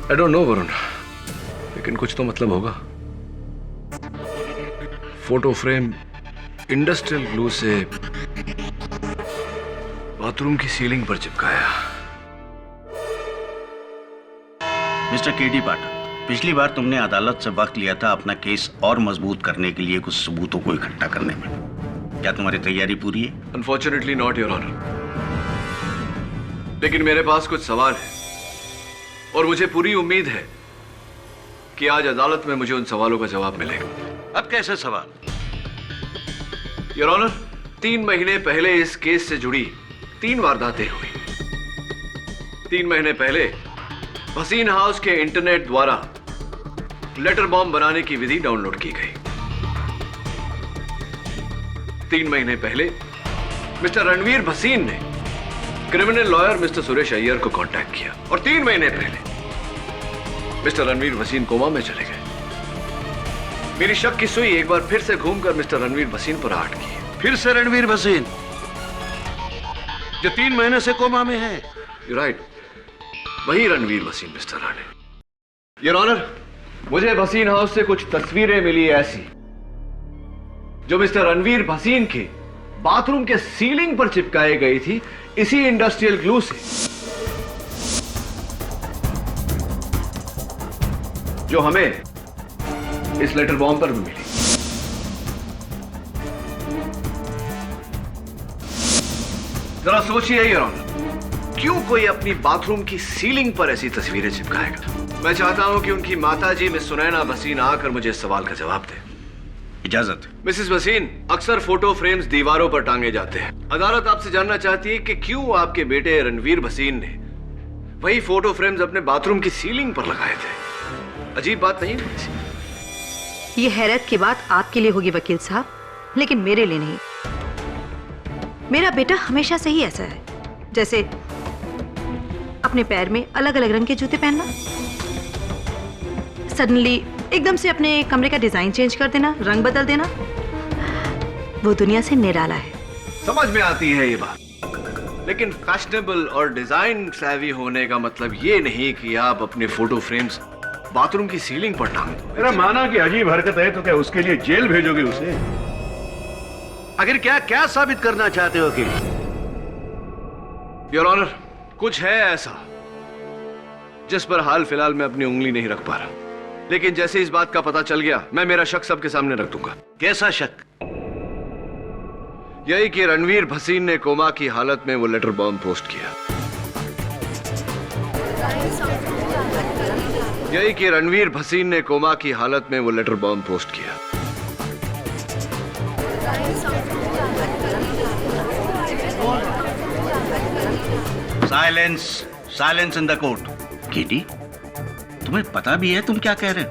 आई डोंट नो वरुण, लेकिन कुछ तो मतलब होगा। फोटो फ्रेम इंडस्ट्रियल ग्लू से बाथरूम की सीलिंग पर चिपकाया। मिस्टर केडी पाठक, पिछली बार तुमने अदालत से वक्त लिया था अपना केस और मजबूत करने के लिए कुछ सबूतों को इकट्ठा करने में। क्या तुम्हारी तैयारी पूरी है? अनफॉर्चुनेटली नॉट योर ऑनर, लेकिन मेरे पास कुछ सवाल है और मुझे पूरी उम्मीद है कि आज अदालत में मुझे उन सवालों का जवाब मिलेगा। अब कैसे सवाल? योर ऑनर, 3 महीने पहले इस केस से जुड़ी 3 वारदातें हुई। 3 महीने पहले भसीन हाउस के इंटरनेट द्वारा लेटर बॉम्ब बनाने की विधि डाउनलोड की गई। 3 महीने पहले मिस्टर रणवीर भसीन ने criminal lawyer mister Suresh Iyer को कांटेक्ट किया और 3 महीने पहले मिस्टर रणवीर भसीन कोमा में चले गए। मेरी शक की सुई एक बार फिर से घूमकर मिस्टर रणवीर भसीन पर आट की। फिर से रणवीर भसीन जो 3 महीने से कोमा में है? राइट, वही Ranveer Bhasin mister Rane. Your honour, मुझे भसीन हाउस से कुछ तस्वीरें मिली ऐसी जो मिस्टर रणवीर भसीन के बाथरूम के सीलिंग पर चिपकाई गई थी इसी इंडस्ट्रियल ग्लू से, जो हमें इस लेटर बॉम्ब पर भी मिली। जरा सोचिए योर ऑनर, क्यों कोई अपनी बाथरूम की सीलिंग पर ऐसी तस्वीरें चिपकाएगा? मैं चाहता हूं कि उनकी माताजी मिस सुनैना भसीन आकर मुझे इस सवाल का जवाब दे। इजाजत। मिसेस भसीन, अक्सर फोटो फ्रेम्स दीवारों पर टांगे जाते हैं। अदालत आपसे जानना चाहती है कि क्यों आपके बेटे रणवीर भसीन ने वही फोटो फ्रेम्स अपने बाथरूम की सीलिंग पर लगाए थे। अजीब बात नहीं है? ये हैरत की बात आपके लिए होगी वकील साहब, लेकिन मेरे लिए नहीं। मेरा बेटा हमेशा से ही ऐसा है, जैसे अपने पैर में अलग अलग रंग के जूते पहनना, सडनली एकदम से अपने कमरे का डिजाइन चेंज कर देना, रंग बदल देना। वो दुनिया से निराला है। समझ में आती है ये बात, लेकिन फैशनेबल और डिजाइन सैवी होने का मतलब ये नहीं कि आप अपने फोटो फ्रेम्स बाथरूम की सीलिंग पर टांग दो। मेरा माना कि अजीब हरकत है तो क्या उसके लिए जेल भेजोगे उसे? आखिर क्या क्या साबित करना चाहते हो? कि योर ऑनर, कुछ है ऐसा जिस पर हाल फिलहाल मैं अपनी उंगली नहीं रख पा रहा, लेकिन जैसे इस बात का पता चल गया मैं मेरा शक सबके सामने रख दूंगा। कैसा शक? यही कि रणवीर भसीन ने कोमा की हालत में वो लेटर बॉम्ब पोस्ट किया। यही कि रणवीर भसीन ने कोमा की हालत में वो लेटर बॉम्ब पोस्ट किया। Silence, silence in the court. KD, तुम्हें पता भी है तुम क्या कह रहे हो?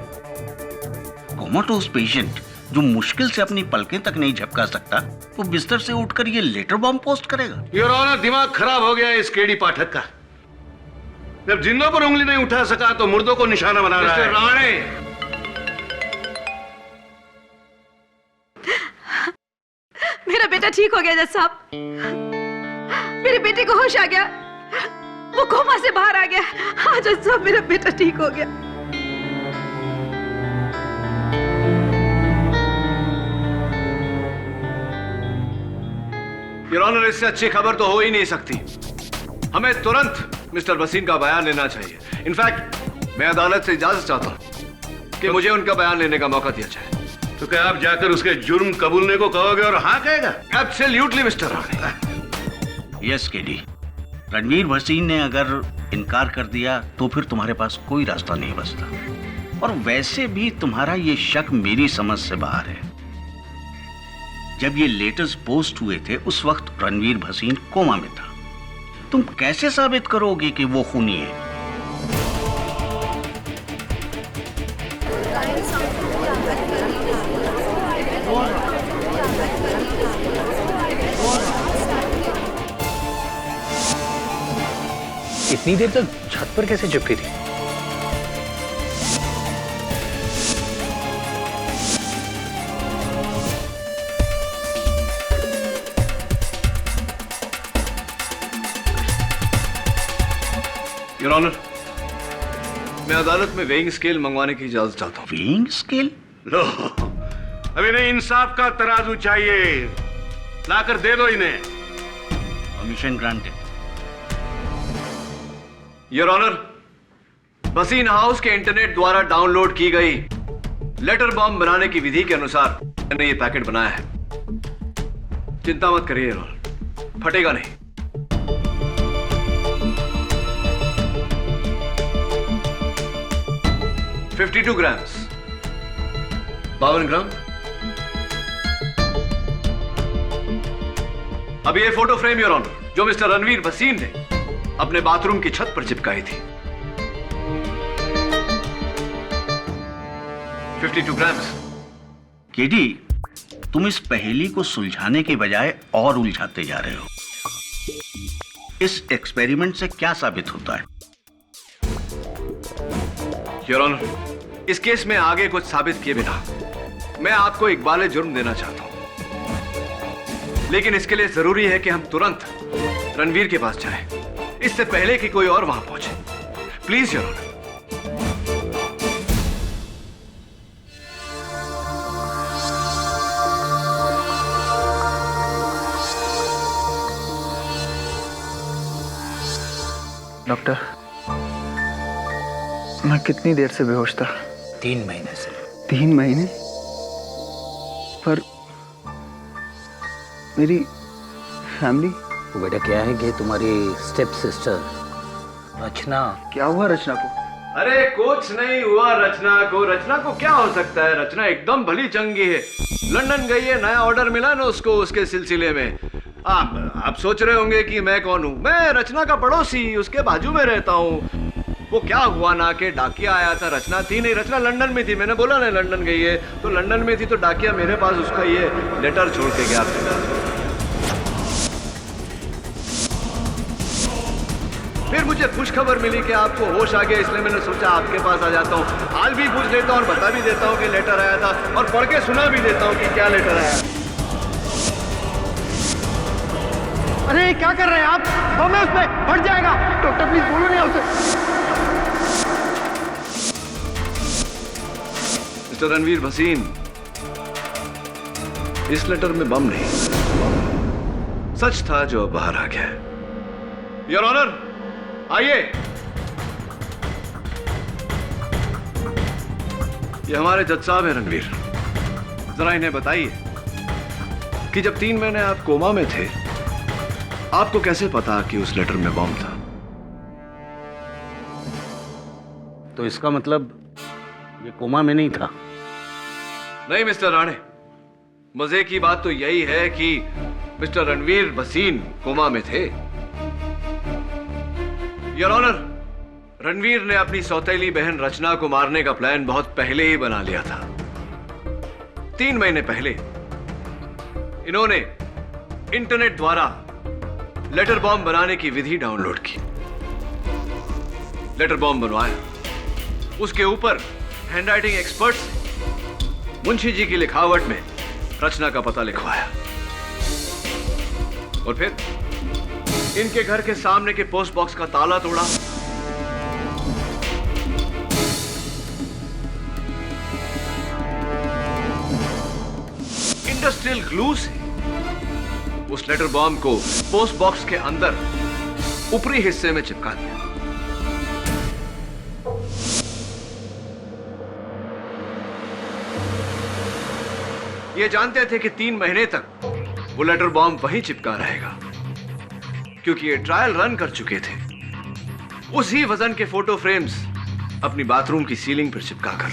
कोमाटोस पेशेंट जो मुश्किल से अपनी पलकें तक नहीं झपका सकता, वो बिस्तर से उठकर ये लेटर बॉम्ब पोस्ट करेगा? योर ऑनर, दिमाग खराब हो गया है इस केडी पाठक का। जब जिंदों पर उंगली नहीं उठा सका तो मुर्दों को निशाना बना रहा है। राणे, मेरा बेटा ठीक हो गया जज साहब। मेरे बेटे को होश आ गया, वो कोमा से बाहर आ गया। हाँ जज साहब, मेरा बेटा ठीक हो गया। योर ऑनर, इससे अच्छी खबर तो हो ही नहीं सकती। हमें तुरंत मिस्टर भसीन का बयान लेना चाहिए। इनफैक्ट मैं अदालत से इजाजत चाहता हूं कि मुझे उनका बयान लेने का मौका दिया जाए। तो क्या आप जाकर उसके जुर्म कबूलने को कहोगे और हाँ कहेगा? Absolutely mister Rane. Yes KD, Ranveer Bhasin ने अगर इनकार कर दिया तो फिर तुम्हारे पास कोई रास्ता नहीं बचता। और वैसे भी तुम्हारा ये शक मेरी समझ से बाहर है। जब ये लेटर्स पोस्ट हुए थे उस वक्त रणवीर भसीन कोमा में था। तुम कैसे साबित करोगे कि वो खूनी है? इतनी देर तक छत पर कैसे चिपकी थी? योर ऑनर, मैं अदालत में वेइंग स्केल मंगवाने की इजाजत चाहता हूँ। Weighing scale? लो, अभी नहीं, इंसाफ का तराजू चाहिए। लाकर दे दो इन्हें। Permission granted. Your honour, Bhasin house के इंटरनेट द्वारा डाउनलोड की गई लेटर बॉम्ब बनाने की विधि के अनुसार मैंने ये पैकेट बनाया है। चिंता मत करिए योर ऑनर, फटेगा नहीं। $52 ग्राम्स, 52 ग्राम। अब ये फोटो फ्रेम योर ऑनर जो मिस्टर रणवीर भसीन ने अपने बाथरूम की छत पर चिपकाई थी। 52 ग्राम्स। केडी, तुम इस पहेली को सुलझाने के बजाय और उलझाते जा रहे हो। इस एक्सपेरिमेंट से क्या साबित होता है? योर ऑनर, इस केस में आगे कुछ साबित किए बिना मैं आपको इकबाल जुर्म देना चाहता हूं, लेकिन इसके लिए जरूरी है कि हम तुरंत रणवीर के पास जाएं, इससे पहले कि कोई और वहां पहुंचे। Please your honour. डॉक्टर, मैं कितनी देर से बेहोश था? 3 महीने से। 3 महीने? पर मेरी फैमिली? वो बेटा क्या है कि तुम्हारी स्टेप सिस्टर रचना। क्या हुआ रचना को? अरे कुछ नहीं हुआ रचना को। रचना को क्या हो सकता है? रचना एकदम भली चंगी है। लंदन गई है, नया ऑर्डर मिला ना उसको, उसके सिलसिले में। आप सोच रहे होंगे कि मैं कौन हूं। मैं रचना का पड़ोसी, उसके बाजू में रहता हूं। वो क्या हुआ ना कि डाकिया आया था, रचना थी नहीं। रचना लंदन में थी, मैंने बोला ना लंदन गई है, तो लंदन में थी तो डाकिया मेरे पास उसका ये लेटर छोड़ के गया था। फिर मुझे खुशखबर मिली कि आपको होश आ गया, इसलिए मैंने सोचा आपके पास आ जाता हूँ, हाल भी पूछ लेता हूँ और बता भी देता हूँ कि लेटर आया था, और पढ़ के सुना भी देता हूँ कि क्या लेटर आया। अरे क्या कर रहे हैं आप? बम है उसमें, फट जाएगा। डॉक्टर प्लीज बोलो नहीं उसे। मिस्टर रणवीर भसीन, इस लेटर में बम नहीं, सच था जो अब बाहर आ गया। योर ऑनर, आइए। ये हमारे जज साहब हैं रणवीर। जरा इन्हें बताइए कि जब 3 महीने आप कोमा में थे, आपको कैसे पता कि उस लेटर में बॉम्ब था? तो इसका मतलब ये कोमा में नहीं था? नहीं मिस्टर राणे, मजे की बात तो यही है कि मिस्टर रणवीर भसीन कोमा में थे। योर ऑनर, रणवीर ने अपनी सौतेली बहन रचना को मारने का प्लान बहुत पहले ही बना लिया था। 3 महीने पहले इन्होंने इंटरनेट द्वारा लेटर बॉम्ब बनाने की विधि डाउनलोड की, लेटर बॉम्ब बनवाया, उसके ऊपर हैंडराइटिंग एक्सपर्ट से मुंशी जी की लिखावट में रचना का पता लिखवाया और फिर इनके घर के सामने के पोस्ट बॉक्स का ताला तोड़ा, इंडस्ट्रियल ग्लू से उस लेटर बॉम्ब को पोस्ट बॉक्स के अंदर ऊपरी हिस्से में चिपका दिया। ये जानते थे कि 3 महीने तक वो लेटर बॉम्ब वहीं चिपका रहेगा, क्योंकि ये ट्रायल रन कर चुके थे उसी वजन के फोटो फ्रेम्स अपनी बाथरूम की सीलिंग पर चिपकाकर।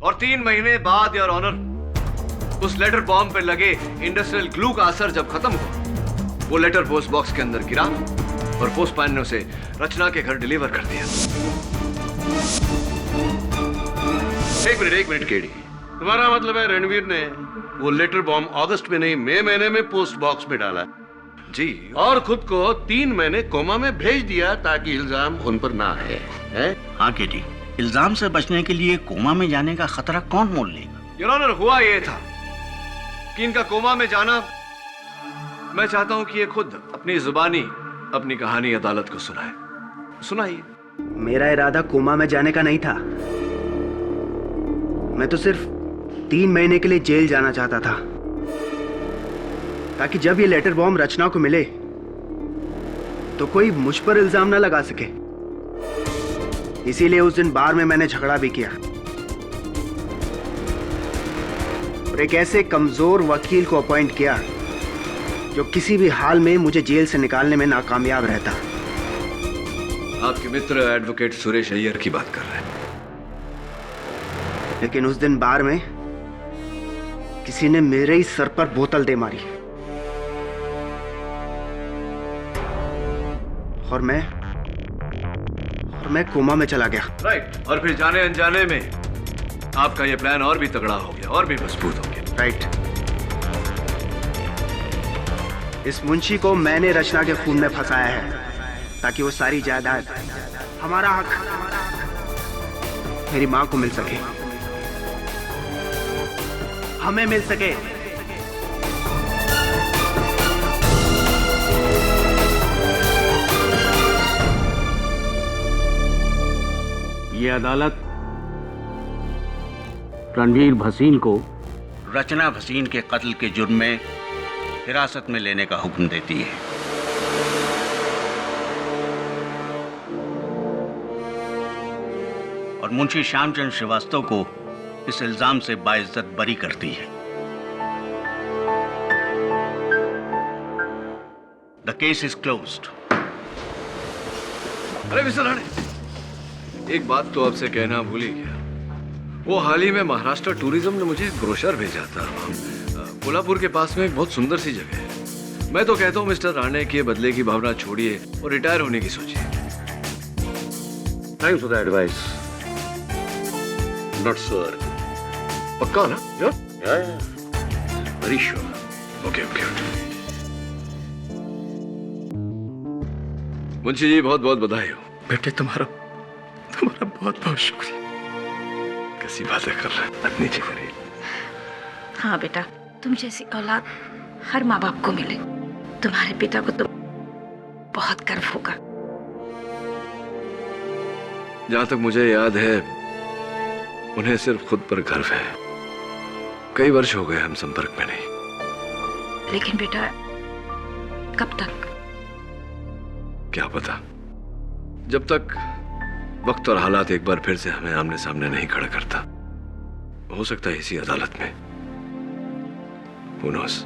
और 3 महीने बाद योर ऑनर, उस लेटर बॉम्ब पर लगे इंडस्ट्रियल ग्लू का असर जब खत्म हुआ, वो लेटर पोस्ट बॉक्स के अंदर गिरा और पोस्टमैन ने उसे रचना के घर डिलीवर कर दिया। एक मिनट केडी, तुम्हारा मतलब है रणवीर ने वो लेटर बॉम्ब अगस्त में नहीं मई महीने में पोस्ट बॉक्स में डाला? जी। और खुद को 3 महीने कोमा में भेज दिया ताकि इल्जाम उन पर ना आए, है? हाँ केडी, इल्जाम से बचने के लिए कोमा में जाने का खतरा कौन मोल लेगा? योर ऑनर, हुआ ये था कि इनका कोमा में जाना, मैं चाहता हूं कि ये खुद अपनी जुबानी अपनी कहानी अदालत को सुनाए। सुनाइए। मेरा इरादा कोमा में जाने का नहीं था। मैं तो सिर्फ 3 महीने के लिए जेल जाना चाहता था, ताकि जब ये लेटर बॉम्ब रचना को मिले तो कोई मुझ पर इल्जाम ना लगा सके। इसीलिए उस दिन बार में मैंने झगड़ा भी किया और एक ऐसे कमजोर वकील को अपॉइंट किया जो किसी भी हाल में मुझे जेल से निकालने में नाकामयाब रहता। आपके मित्र एडवोकेट सुरेश अय्यर की बात कर रहे हैं। लेकिन उस दिन बार में किसी ने मेरे ही सर पर बोतल दे मारी और मैं कोमा में चला गया। राइट। और फिर जाने अनजाने में आपका यह प्लान और भी तगड़ा हो गया और भी मजबूत हो गया। राइट। इस मुंशी को मैंने रचना के खून में फंसाया है ताकि वो सारी जायदाद, हमारा हक, मेरी मां को मिल सके, हमें मिल सके। ये अदालत रणवीर भसीन को रचना भसीन के कत्ल के जुर्म में हिरासत में लेने का हुक्म देती है। और मुंशी श्यामचंद श्रीवास्तव को इस इल्जाम से बाइज्जत बरी करती है। The case is closed. अरे मिस्टर राणे, एक बात तो आपसे कहना भूल ही गया। वो हाल ही में महाराष्ट्र टूरिज्म ने मुझे एक ब्रोशर भेजा था। कोल्हापुर के पास में एक बहुत सुंदर सी जगह है। मैं तो कहता हूँ मिस्टर राणे के बदले की भावना छोड़िए और रिटायर होने की सोचिए। Thanks for the advice. Not sure. पक्का ना? Very sure. Okay. Munshi ji, बहुत बहुत बधाई हो। बेटे तुम्हारा बहुत बहुत शुक्रिया। कैसी बातें कर रहे हैं? नीचे करिए। हाँ बेटा, तुम जैसी औलाद हर माँ बाप को मिले। तुम्हारे पिता को तो बहुत गर्व होगा। जहां तक मुझे याद है, उन्हें सिर्फ खुद पर गर्व है। कई वर्ष हो गए हम संपर्क में नहीं। लेकिन बेटा, कब तक? क्या पता, जब तक वक्त और हालात एक बार फिर से हमें आमने सामने नहीं खड़ा करता। हो सकता है इसी अदालत में। Who knows?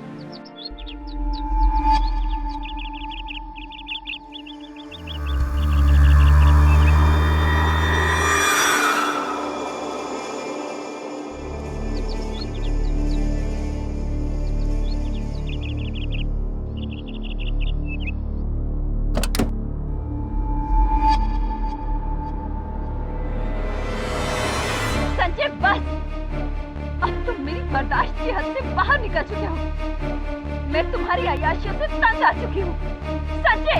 संजय बस, अब तुम मेरी बर्दाश्त की हद से बाहर निकल चुके हो। मैं तुम्हारी अय्याशियों से तंग आ चुकी हूँ। संजय!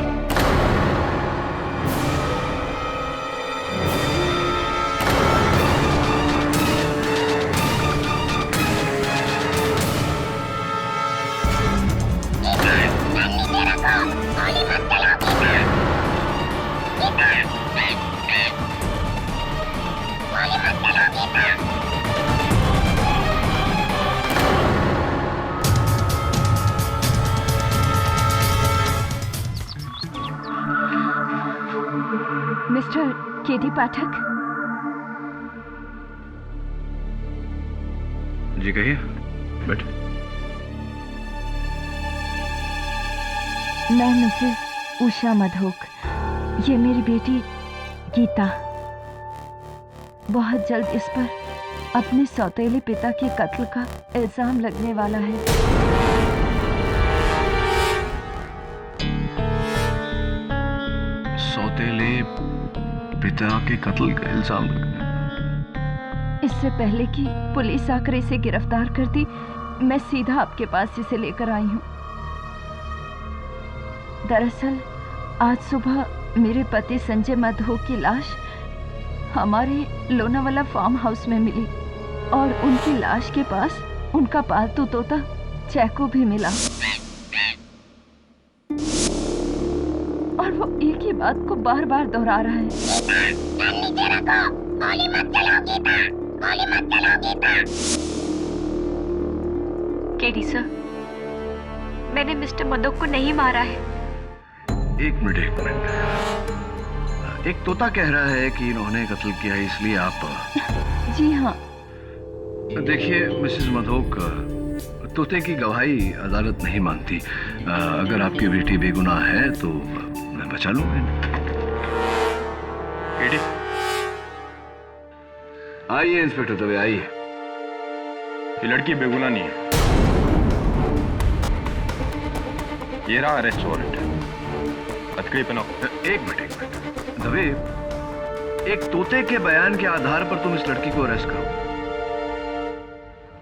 मिस्टर केडी पाठक। जी कहिए। बैठ। मैं मिसेस उषा मधोक, ये मेरी बेटी गीता। बहुत जल्द इस पर अपने सौतेले पिता के कत्ल का इल्जाम लगने वाला है। सौतेले पिता के कत्ल का इल्जाम? इससे पहले कि पुलिस आकर इसे गिरफ्तार करती, मैं सीधा आपके पास इसे लेकर आई हूँ। दरअसल आज सुबह मेरे पति संजय मधोक की लाश हमारे लोनावाला फार्म हाउस में मिली और उनकी लाश के पास उनका पालतू तोता चैको भी मिला। और वो एक ही बात को बार बार दोहरा रहा है। केडी सर, मैंने मिस्टर मधोक को नहीं मारा है। एक मिनट। एक तोता कह रहा है कि इन्होंने कत्ल किया, इसलिए आप? जी हाँ। देखिए मिसेस मधोक, तोते की गवाही अदालत नहीं मानती। अगर आपकी बेटी बेगुनाह है तो मैं बचा लूंगा। आइए इंस्पेक्टर दवे, आइए। ये लड़की बेगुनाह नहीं है। ये रहा अरेस्ट वारंट। हथकड़ी पहनाओ। एक मिनट दवे, एक तोते के बयान के आधार पर तुम इस लड़की को अरेस्ट करो?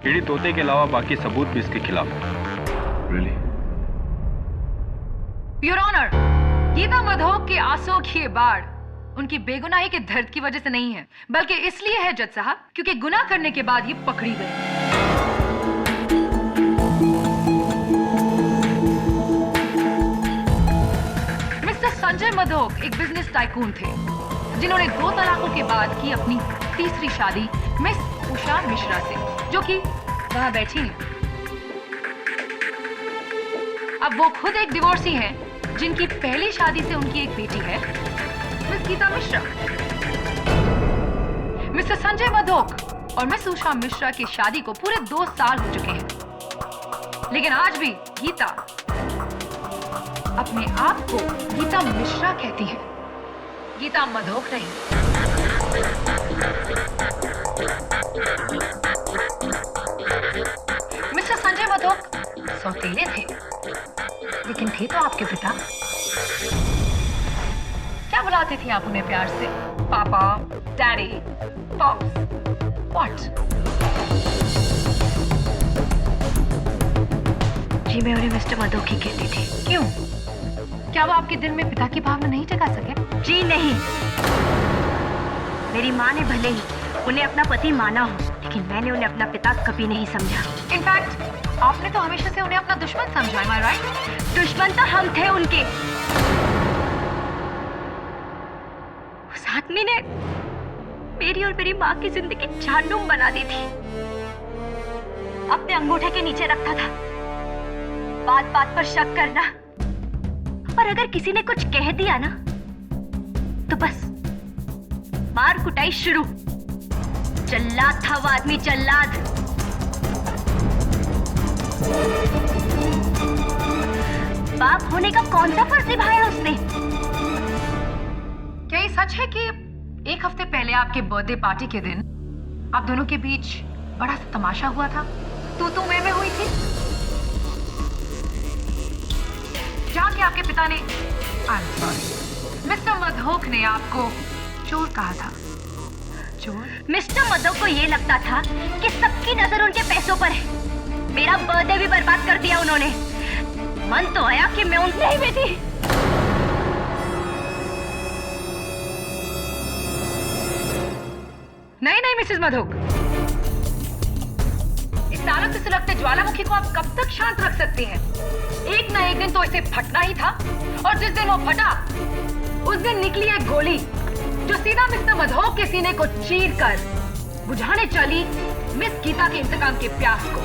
केडी तोते के अलावा बाकी सबूत भी इसके खिलाफ है। Really? Your honour, Geeta Madhok के आंसुओं की ये बाढ़ उनकी बेगुनाही के दर्द की वजह से नहीं है, बल्कि इसलिए है जज साहब क्योंकि गुनाह करने के बाद ये पकड़ी गई। मिस्टर संजय मधोक एक बिजनेस टाइकून थे जिन्होंने 2 तलाकों के बाद की अपनी तीसरी शादी मिस उषा मिश्रा से, जो कि वहां बैठी हैं। अब वो खुद एक डिवोर्सी हैं जिनकी पहली शादी से उनकी एक बेटी है, मिस गीता मिश्रा। मिस्टर संजय मधोक और मिस उषा मिश्रा की शादी को पूरे 2 साल हो चुके हैं, लेकिन आज भी गीता अपने आप को गीता मिश्रा कहती है, गीता मधोक नहीं। मिस्टर संजय मधोक सौतेले थे, लेकिन थे तो आपके पिता। क्या बुलाते थे आप उन्हें प्यार से? पापा, डैडी, पॉप्स, व्हाट? जी मैं उन्हें मिस्टर मधोक ही कहती थी। क्यों? क्या वो आपके दिल में पिता की भावना नहीं जगा सके? जी नहीं। मेरी माँ ने भले ही उन्हें अपना पति माना हो, लेकिन मैंने उन्हें अपना पिता कभी नहीं समझा। इनफैक्ट आपने तो हमेशा से उन्हें अपना दुश्मन समझा, am I right? दुश्मन तो हम थे उनके। उस आदमी ने मेरी और मेरी माँ की जिंदगी जहन्नुम बना दी थी। अपने अंगूठे के नीचे रखता था, बात बात पर शक करना, और अगर किसी ने कुछ कह दिया ना तो बस मार कुटाई शुरू। जल्लाद था वो आदमी, जल्लाद। बाप होने का कौन सा फर्ज निभाया उसने? क्या ये सच है कि एक हफ्ते पहले आपके बर्थडे पार्टी के दिन आप दोनों के बीच बड़ा सा तमाशा हुआ था? तू मैं हुई थी, जहाँ के आपके पिता ने मिस्टर मधोक ने आपको चोर कहा था। चोर? मिस्टर मधोक को ये लगता था कि सबकी नजर उनके पैसों पर है। मेरा बर्थडे भी बर्बाद कर दिया उन्होंने। मन तो आया कि मैं उनसे ही बेटी। नहीं मिसेस मधोक, इस तालक से सुलगते ज्वालामुखी को आप कब तक शांत रख सकते हैं? एक ना एक दिन तो इसे फटना ही था, और जिस दिन वो फटा उस दिन निकली एक गोली जो सीधा मिस्टर मधोक के सीने को चीर कर बुझाने चली मिस गीता के इंतकाम के प्यास को।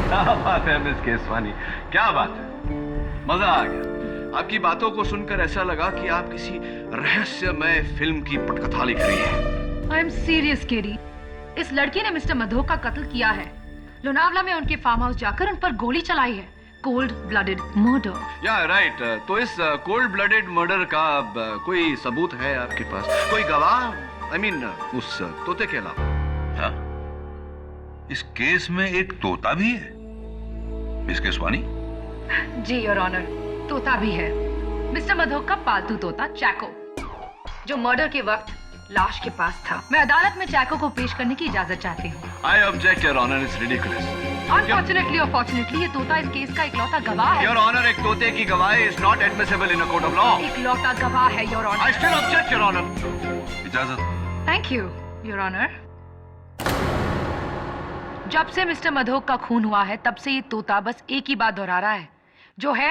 क्या बात है मिस केसवानी, क्या बात है, मजा आ गया। आपकी बातों को सुनकर ऐसा लगा कि आप किसी रहस्यमय फिल्म की पटकथा लिख रही हैं। आई एम सीरियस केडी, इस लड़की ने मिस्टर मधोक का कत्ल किया है। लोनावला में उनके फार्म हाउस जाकर उन पर गोली चलाई है। Cold blooded murder. या राइट, तो इस कोल्ड ब्लडेड मर्डर का कोई सबूत है आपके पास? कोई गवाह? I mean, उस तोते के अलावा? हाँ? इस केस में एक तोता भी है मिस केसवानी? जी योर ऑनर, तोता भी है। मिस्टर मधोक का पालतू तोता चैको, जो मर्डर के वक्त लाश के पास था। मैं अदालत में चैको को पेश करने की इजाजत चाहती हूँ। I object, Your Honor, it's ridiculous. Unfortunately or fortunately, ये तोता इस केस का इकलौता गवाह है। Your Honor, एक तोते की गवाही is not admissible in a court of law. इकलौता गवाह है, Your Honor। I still object, Your Honor. इजाजत। Thank you, Your Honor। जब से मिस्टर मधोक का खून हुआ है, तब से ये तोता बस एक ही बात दोहरा रहा है, जो है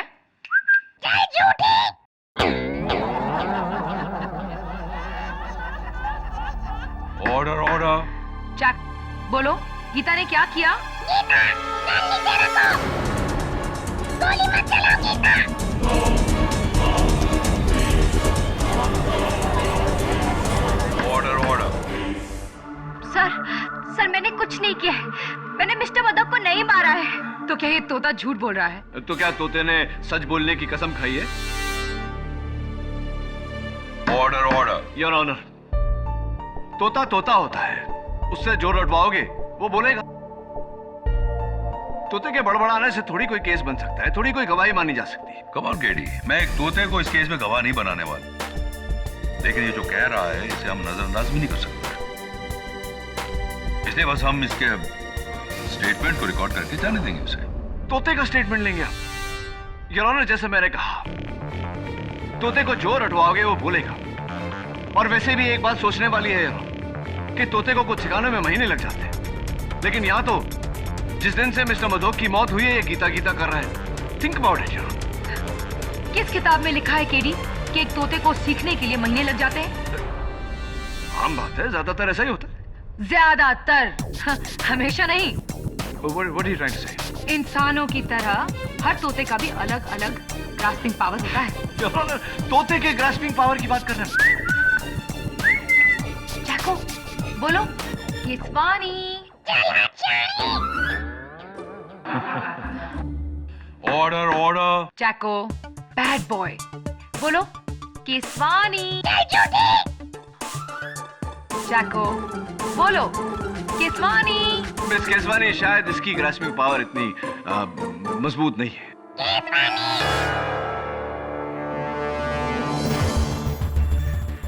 ऑर्डर ऑर्डर। चैक, बोलो, गीता ने क्या किया? गोली मत चलाओ गीता। Order order. सर मैंने कुछ नहीं किया है। मैंने मिस्टर मधोक को नहीं मारा है। तो क्या ये तोता झूठ बोल रहा है? तो क्या तोते ने सच बोलने की कसम खाई है? Order order. योर ऑनर, तोता तोता होता है, उससे जो रटवाओगे वो बोलेगा। तोते के बड़बड़ाने से थोड़ी कोई केस बन सकता है, थोड़ी कोई गवाही मानी जा सकती है। कम ऑन केडी, मैं एक तोते को इस केस में गवाह नहीं बनाने वाला, लेकिन ये जो कह रहा है इसे हम नजरअंदाज भी नहीं कर सकते, इसलिए बस हम इसके स्टेटमेंट को रिकॉर्ड करके जाने देंगे उसे। तोते का स्टेटमेंट लेंगे आप? योर ऑनर, जैसे मैंने कहा, तोते को जो रटवाओगे वो बोलेगा। और वैसे भी एक बात सोचने वाली है कि तोते को कुछ सिखाने में महीने लग जाते हैं, लेकिन यहाँ तो जिस दिन से मिस्टर मधोक की मौत हुई है ये गीता गीता कर रहा है। Think about it your. किस किताब में लिखा है केडी कि एक तोते को सीखने के लिए महीने लग जाते हैं? आम बात है, ज्यादातर ऐसा ही होता है। ज्यादातर, हमेशा नहीं। What are you trying to say? इंसानों की तरह हर तोते का भी अलग अलग ग्रास्पिंग पावर होता है। तोते के ग्रास्पिंग पावर की बात कर रहे हैं? चैको, बोलो, it's funny। Order order. Chaco, bad boy, बोलो, it's funny। चैको, बोलो, it's funny। मिस केसवानी, शायद इसकी ग्रास्पिंग पावर इतनी मजबूत नहीं है।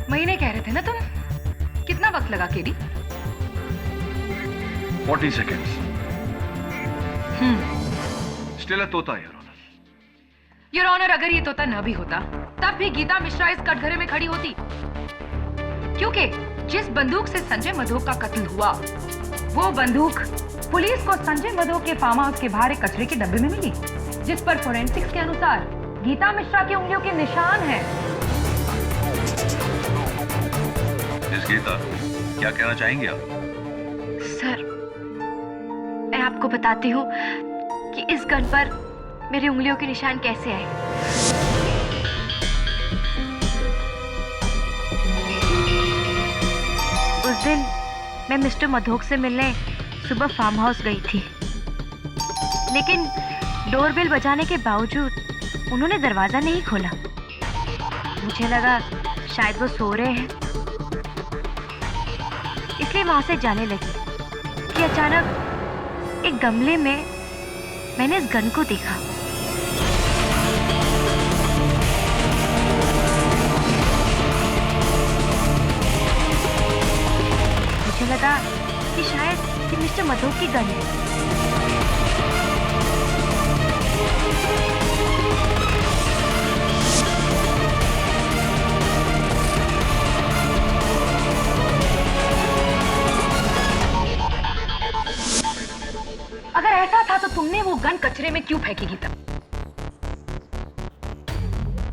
महीने कह रहे थे ना तुम? कितना वक्त लगा केडी? 40 seconds। Still a तोता, योर ऑनर। योर ऑनर, अगर ये तोता न भी होता, तब भी गीता मिश्रा इस कटघरे में खड़ी होती, क्योंकि जिस बंदूक से संजय मधोक का कत्ल हुआ, वो बंदूक पुलिस को संजय मधोक के फार्म हाउस के बाहर एक कचरे के डब्बे में मिली, जिस पर फोरेंसिक्स के अनुसार गीता मिश्रा की उंगलियों के निशान हैं। गीता, क्या कहना चाहेंगे आप? सर, मैं आपको बताती हूँ कि इस गन पर मेरी उंगलियों के निशान कैसे आए। उस दिन मैं मिस्टर मधोक से मिलने सुबह फार्म हाउस गई थी, लेकिन डोरबेल बजाने के बावजूद उन्होंने दरवाजा नहीं खोला। मुझे लगा शायद वो सो रहे हैं, इसलिए वहां से जाने लगी कि अचानक एक गमले में मैंने इस गन को देखा। मुझे लगा कि शायद ये मिस्टर मधोक की गन है। अगर ऐसा था तो तुमने वो गन कचरे में क्यों फेंकी गीता?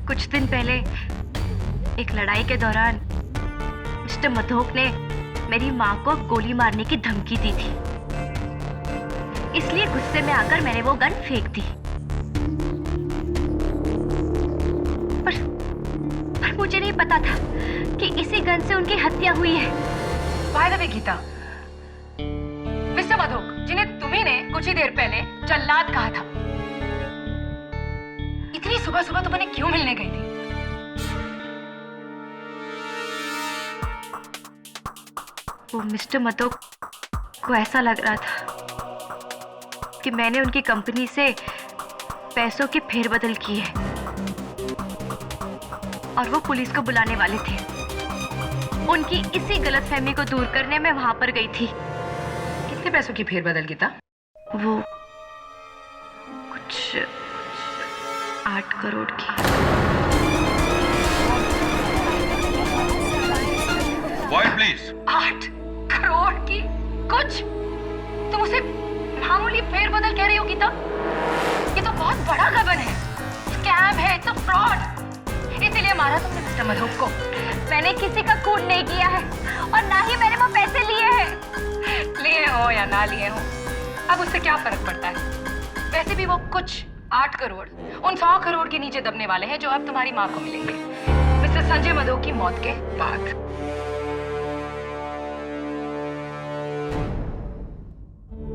कुछ दिन पहले एक लड़ाई के दौरान मिस्टर मधोक ने मेरी माँ को गोली मारने की धमकी दी थी, इसलिए गुस्से में आकर मैंने वो गन फेंक दी। पर मुझे नहीं पता था कि इसी गन से उनकी हत्या हुई है। By the way Geeta, mister Madhok, जिन्हें तुम्ही ने कुछ ही देर पहले जल्लाद कहा था, इतनी सुबह सुबह तुम उन्हें क्यों मिलने गई थी? वो मिस्टर मधोक को ऐसा लग रहा था कि मैंने उनकी कंपनी से पैसों की फेरबदल की है और वो पुलिस को बुलाने वाले थे। उनकी इसी गलतफहमी को दूर करने में वहां पर गई थी। कितने पैसों की फेरबदल गीता? वो कुछ 8 करोड़ की। Quiet, please. 8 करोड़ की? कुछ? तुम उसे मामूली फेरबदल कह रही हो गीता? ये तो बहुत बड़ा गबन है, स्कैम है, इट्स अ फ्रॉड। इसीलिए मारा तुमने मिस्टर मधोक को। मैंने किसी का खून नहीं किया है और ना ही मैंने वो पैसे लिए हैं। लिए हो या ना लिए हो, अब उससे क्या फर्क पड़ता है? वैसे भी वो कुछ 8 करोड़ उन 100 करोड़ के नीचे दबने वाले हैं जो अब तुम्हारी माँ को मिलेंगे मिस्टर संजय मधोक की मौत के बाद।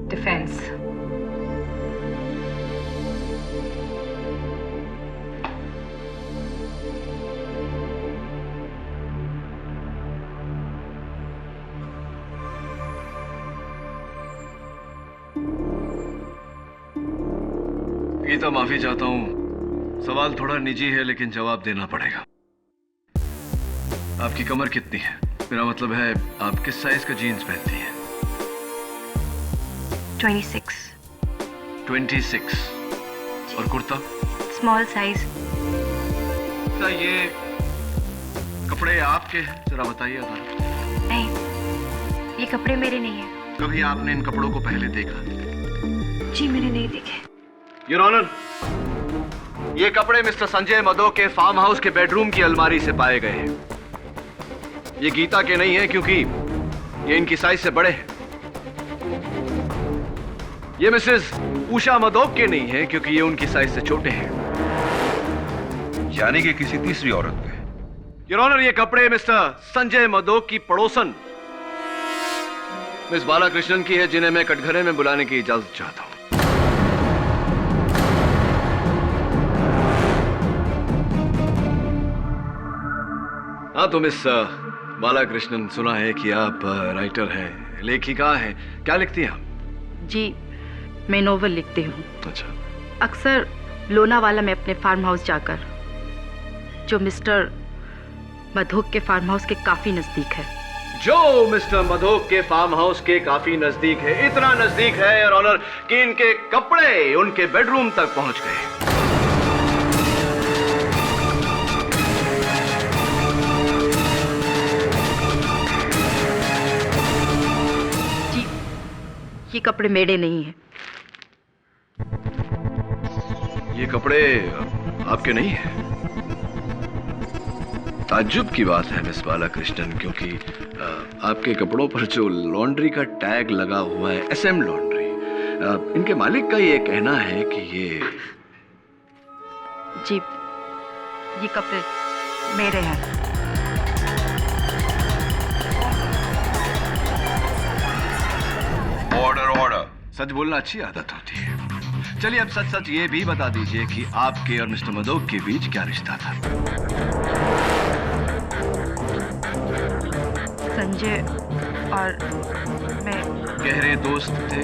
डिफेंस। गीता, माफी चाहता हूं, सवाल थोड़ा निजी है लेकिन जवाब देना पड़ेगा। आपकी कमर कितनी है? मेरा मतलब है आप किस साइज का जीन्स पहनती हैं? 26। 26। और कुर्ता? Small size. क्या ये कपड़े आपके हैं? जरा बताइए। नहीं, ये कपड़े मेरे नहीं हैं। कभी आपने इन कपड़ों को पहले देखा? जी मैंने नहीं देखे। योर ऑनर, ये कपड़े मिस्टर संजय मधोक के फार्म हाउस के बेडरूम की अलमारी से पाए गए हैं। ये गीता के नहीं है क्योंकि ये इनकी साइज से बड़े हैं। ये मिसेस उषा मधोक के नहीं है क्योंकि ये उनकी साइज से छोटे हैं। यानी कि किसी तीसरी औरत के। योर ऑनर, ये कपड़े मिस्टर संजय मधोक की पड़ोसन मिस बालाकृष्णन की है, जिन्हें मैं कटघरे में बुलाने की इजाजत चाहता हूं। हाँ तो मिस बालाकृष्णन, सुना है कि आप राइटर हैं, लेखिका हैं। क्या लिखती हैं आप? जी, मैं नोवेल लिखती हूँ। अच्छा। अक्सर लोनावाला में अपने फार्म हाउस जाकर, जो मिस्टर मधोक के फार्म हाउस के काफी नजदीक है। जो मिस्टर मधोक के फार्म हाउस के काफी नजदीक है, इतना नजदीक है योर ऑनर कि इनके कपड़े उनके बेडरूम तक पहुंच गए। ये कपड़े मेरे नहीं हैं। ये कपड़े आपके नहीं हैं? ताज्जुब की बात है मिस बालाकृष्णन, क्योंकि आपके कपड़ों पर जो लॉन्ड्री का टैग लगा हुआ है, SM लॉन्ड्री, इनके मालिक का ये कहना है कि ये कपड़े मेरे हैं। Order order. सच बोलना अच्छी आदत होती है। चलिए अब सच सच ये भी बता दीजिए कि आपके और मिस्टर मदोक के बीच क्या रिश्ता था? संजय और मैं गहरे दोस्त थे?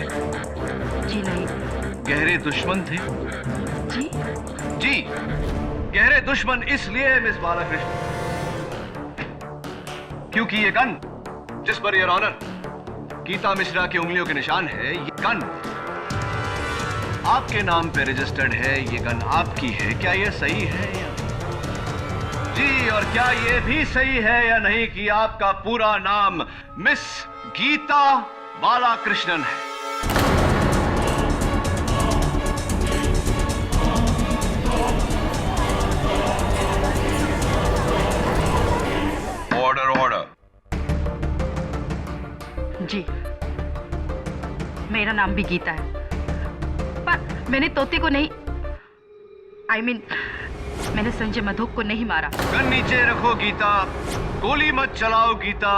जी नहीं। गहरे दुश्मन थे? जी जी, गहरे दुश्मन इसलिए मिस बालाकृष्ण क्योंकि ये गन जिस per your honour Gita Mishra की उंगलियों के निशान है, ये गन आपके नाम पे रजिस्टर्ड है। ये गन आपकी है। क्या ये सही है या जी? और क्या ये भी सही है या नहीं कि आपका पूरा नाम मिस गीता बालाकृष्णन है? Order order. जी, मेरा नाम भी गीता है, पर मैंने तोते को नहीं, मैंने संजय मधोक को नहीं मारा। गन नीचे रखो गीता, गोली मत चलाओ गीता।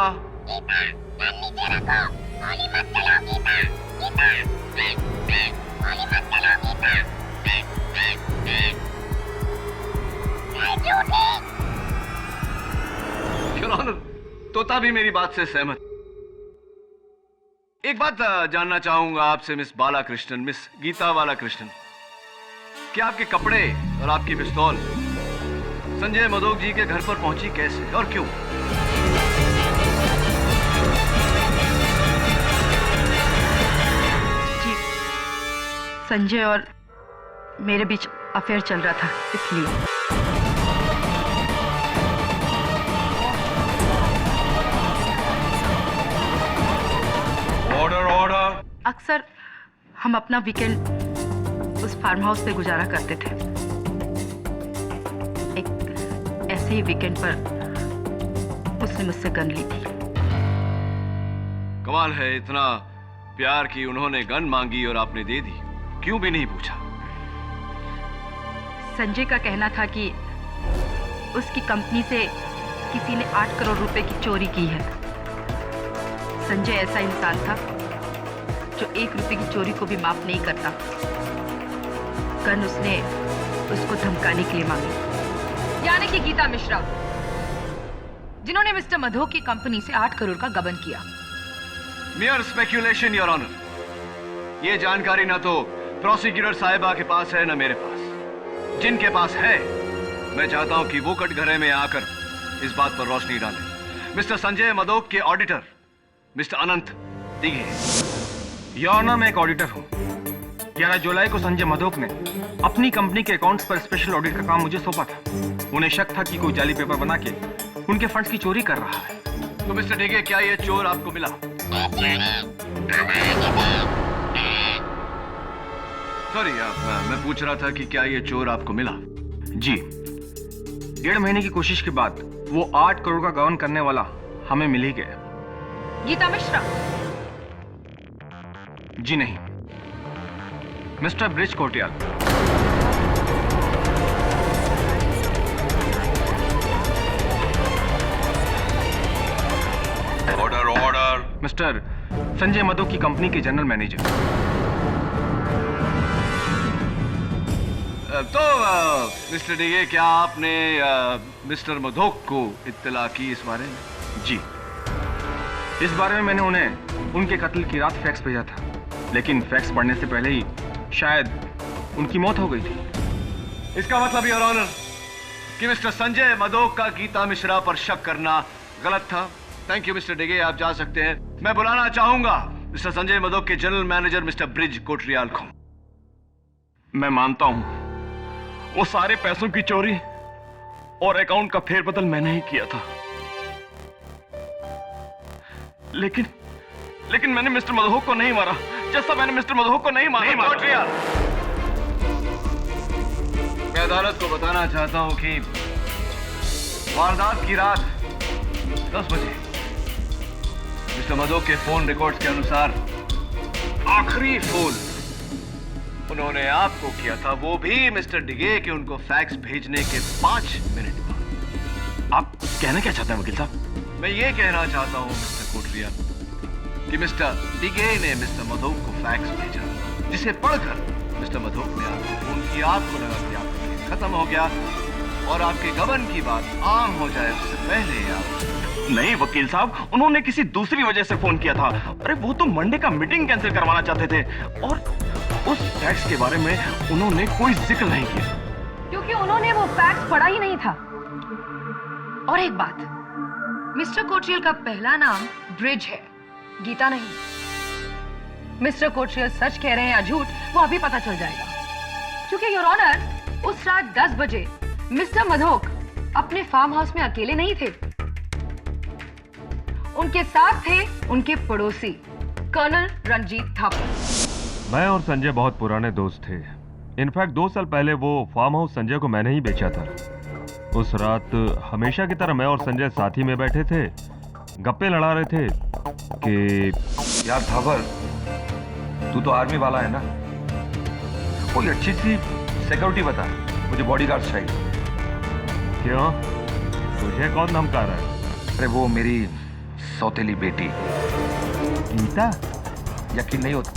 योर ऑनर, तोता भी मेरी बात से सहमत। एक बात जानना चाहूंगा आपसे मिस बालाकृष्णन, मिस गीता बालाकृष्णन, क्या आपके कपड़े और आपकी पिस्तौल संजय मधोक जी के घर पर पहुंची कैसे और क्यों? जी, संजय और मेरे बीच अफेयर चल रहा था, इसलिए। Order order. अक्सर हम अपना वीकेंड उस फार्म हाउस पे गुजारा करते थे। एक ऐसे ही वीकेंड पर उसने मुझसे गन ली थी। कमाल है, इतना प्यार की उन्होंने गन मांगी और आपने दे दी, क्यों भी नहीं पूछा? संजय का कहना था कि उसकी कंपनी से किसी ने 8 करोड़ रुपए की चोरी की है। संजय ऐसा इंसान था जो 1 रुपए की चोरी को भी माफ नहीं करता। गन उसने उसको धमकाने के लिए मांगी। यानी कि गीता मिश्रा, जिन्होंने मिस्टर मधोक की कंपनी से 8 करोड़ का गबन किया। Mere speculation your honour. ये जानकारी ना तो प्रोसिक्यूटर साहिबा के पास है ना मेरे पास। जिनके पास है, मैं चाहता हूं कि वो कटघरे में आकर इस बात पर रोशनी डालें। मिस्टर संजय मधोक के auditor mister Anant Dighe. Your honour, मैं एक ऑडिटर हूँ। 11 जुलाई को संजय मधोक ने अपनी कंपनी के अकाउंट्स पर स्पेशल ऑडिट का काम मुझे सौंपा था। उन्हें शक था कि कोई जाली पेपर बना के उनके फंड्स की चोरी कर रहा है। तो मिस्टर डिगे, क्या यह चोर आपको मिला? सॉरी, मैं पूछ रहा था कि क्या यह चोर आपको मिला? जी, 1.5 महीने की कोशिश के बाद वो 8 करोड़ का गबन करने वाला हमें मिल ही गया। गीता मिश्रा? जी नहीं, mister bridge Kotiyal. Order order. Mister Sanjay Madhok की कंपनी के जनरल मैनेजर। तो मिस्टर डिगे, क्या आपने मिस्टर मधोक को इत्तला की इस बारे में? जी, इस बारे में मैंने उन्हें उनके कत्ल की रात फैक्स भेजा था, लेकिन फैक्स पढ़ने से पहले ही शायद उनकी मौत हो गई थी। इसका मतलब योर ऑनर कि मिस्टर संजय मधोक का गीता मिश्रा पर शक करना गलत था। थैंक यू मिस्टर डिगे, आप जा सकते हैं। मैं बुलाना चाहूंगा मिस्टर संजय मधोक के general manager mister bridge Kotriyal को। मैं मानता हूं वो सारे पैसों की चोरी और अकाउंट का फेरबदल मैंने ही किया था, लेकिन मैंने मिस्टर मधोक को नहीं मारा, जैसा मैंने मिस्टर मधोक को नहीं मारा। मैं अदालत को बताना चाहता हूं कि वारदात की रात 10 बजे मिस्टर मधोक के फोन रिकॉर्ड्स के अनुसार आखिरी फोन उन्होंने आपको किया था, वो भी मिस्टर डिगे के उनको फैक्स भेजने के 5 मिनट बाद। आप कहना क्या चाहते हैं वकील साहब? मैं ये कहना चाहता हूँ मिस्टर कोटरिया कि मिस्टर डिगे ने मिस्टर मधोक को फैक्स भेजा, जिसे पढ़कर मिस्टर मधोक ने आपको फोन किया। आपको लगा कि आपका केस खत्म हो गया और आपके गबन की बात आम हो जाए उससे पहले आप। नहीं वकील साहब, उन्होंने किसी दूसरी वजह से फोन किया था। अरे वो तो मंडे का मीटिंग कैंसिल करवाना चाहते थे और उस फैक्स के बारे में उन्होंने कोई जिक्र नहीं किया क्योंकि उन्होंने वो फैक्स पढ़ा ही नहीं था। और एक बात, मिस्टर कोटरियल का पहला नाम ब्रिज है, गीता नहीं। मिस्टर कोटरियल सच कह रहे हैं या झूठ, वो अभी पता चल जाएगा। क्योंकि योर ऑनर, उस रात 10 बजे मिस्टर मधोक अपने फार्म हाउस में अकेले नहीं थे। उनके साथ थे उनके पड़ोसी कर्नल रंजीत थापर। मैं और संजय बहुत पुराने दोस्त थे। इनफैक्ट 2 साल पहले वो फार्म हाउस संजय को मैंने ही बेचा था। उस रात हमेशा की तरह मैं और संजय साथ ही में बैठे थे, गप्पे लड़ा रहे थे कि यार थापर, तू तो आर्मी वाला है ना, कोई अच्छी सी सिक्योरिटी बता, मुझे बॉडीगार्ड चाहिए। क्यों, तुझे कौन धमका रहा है? अरे वो मेरी सौतेली बेटी गीता। यकीन नहीं होता,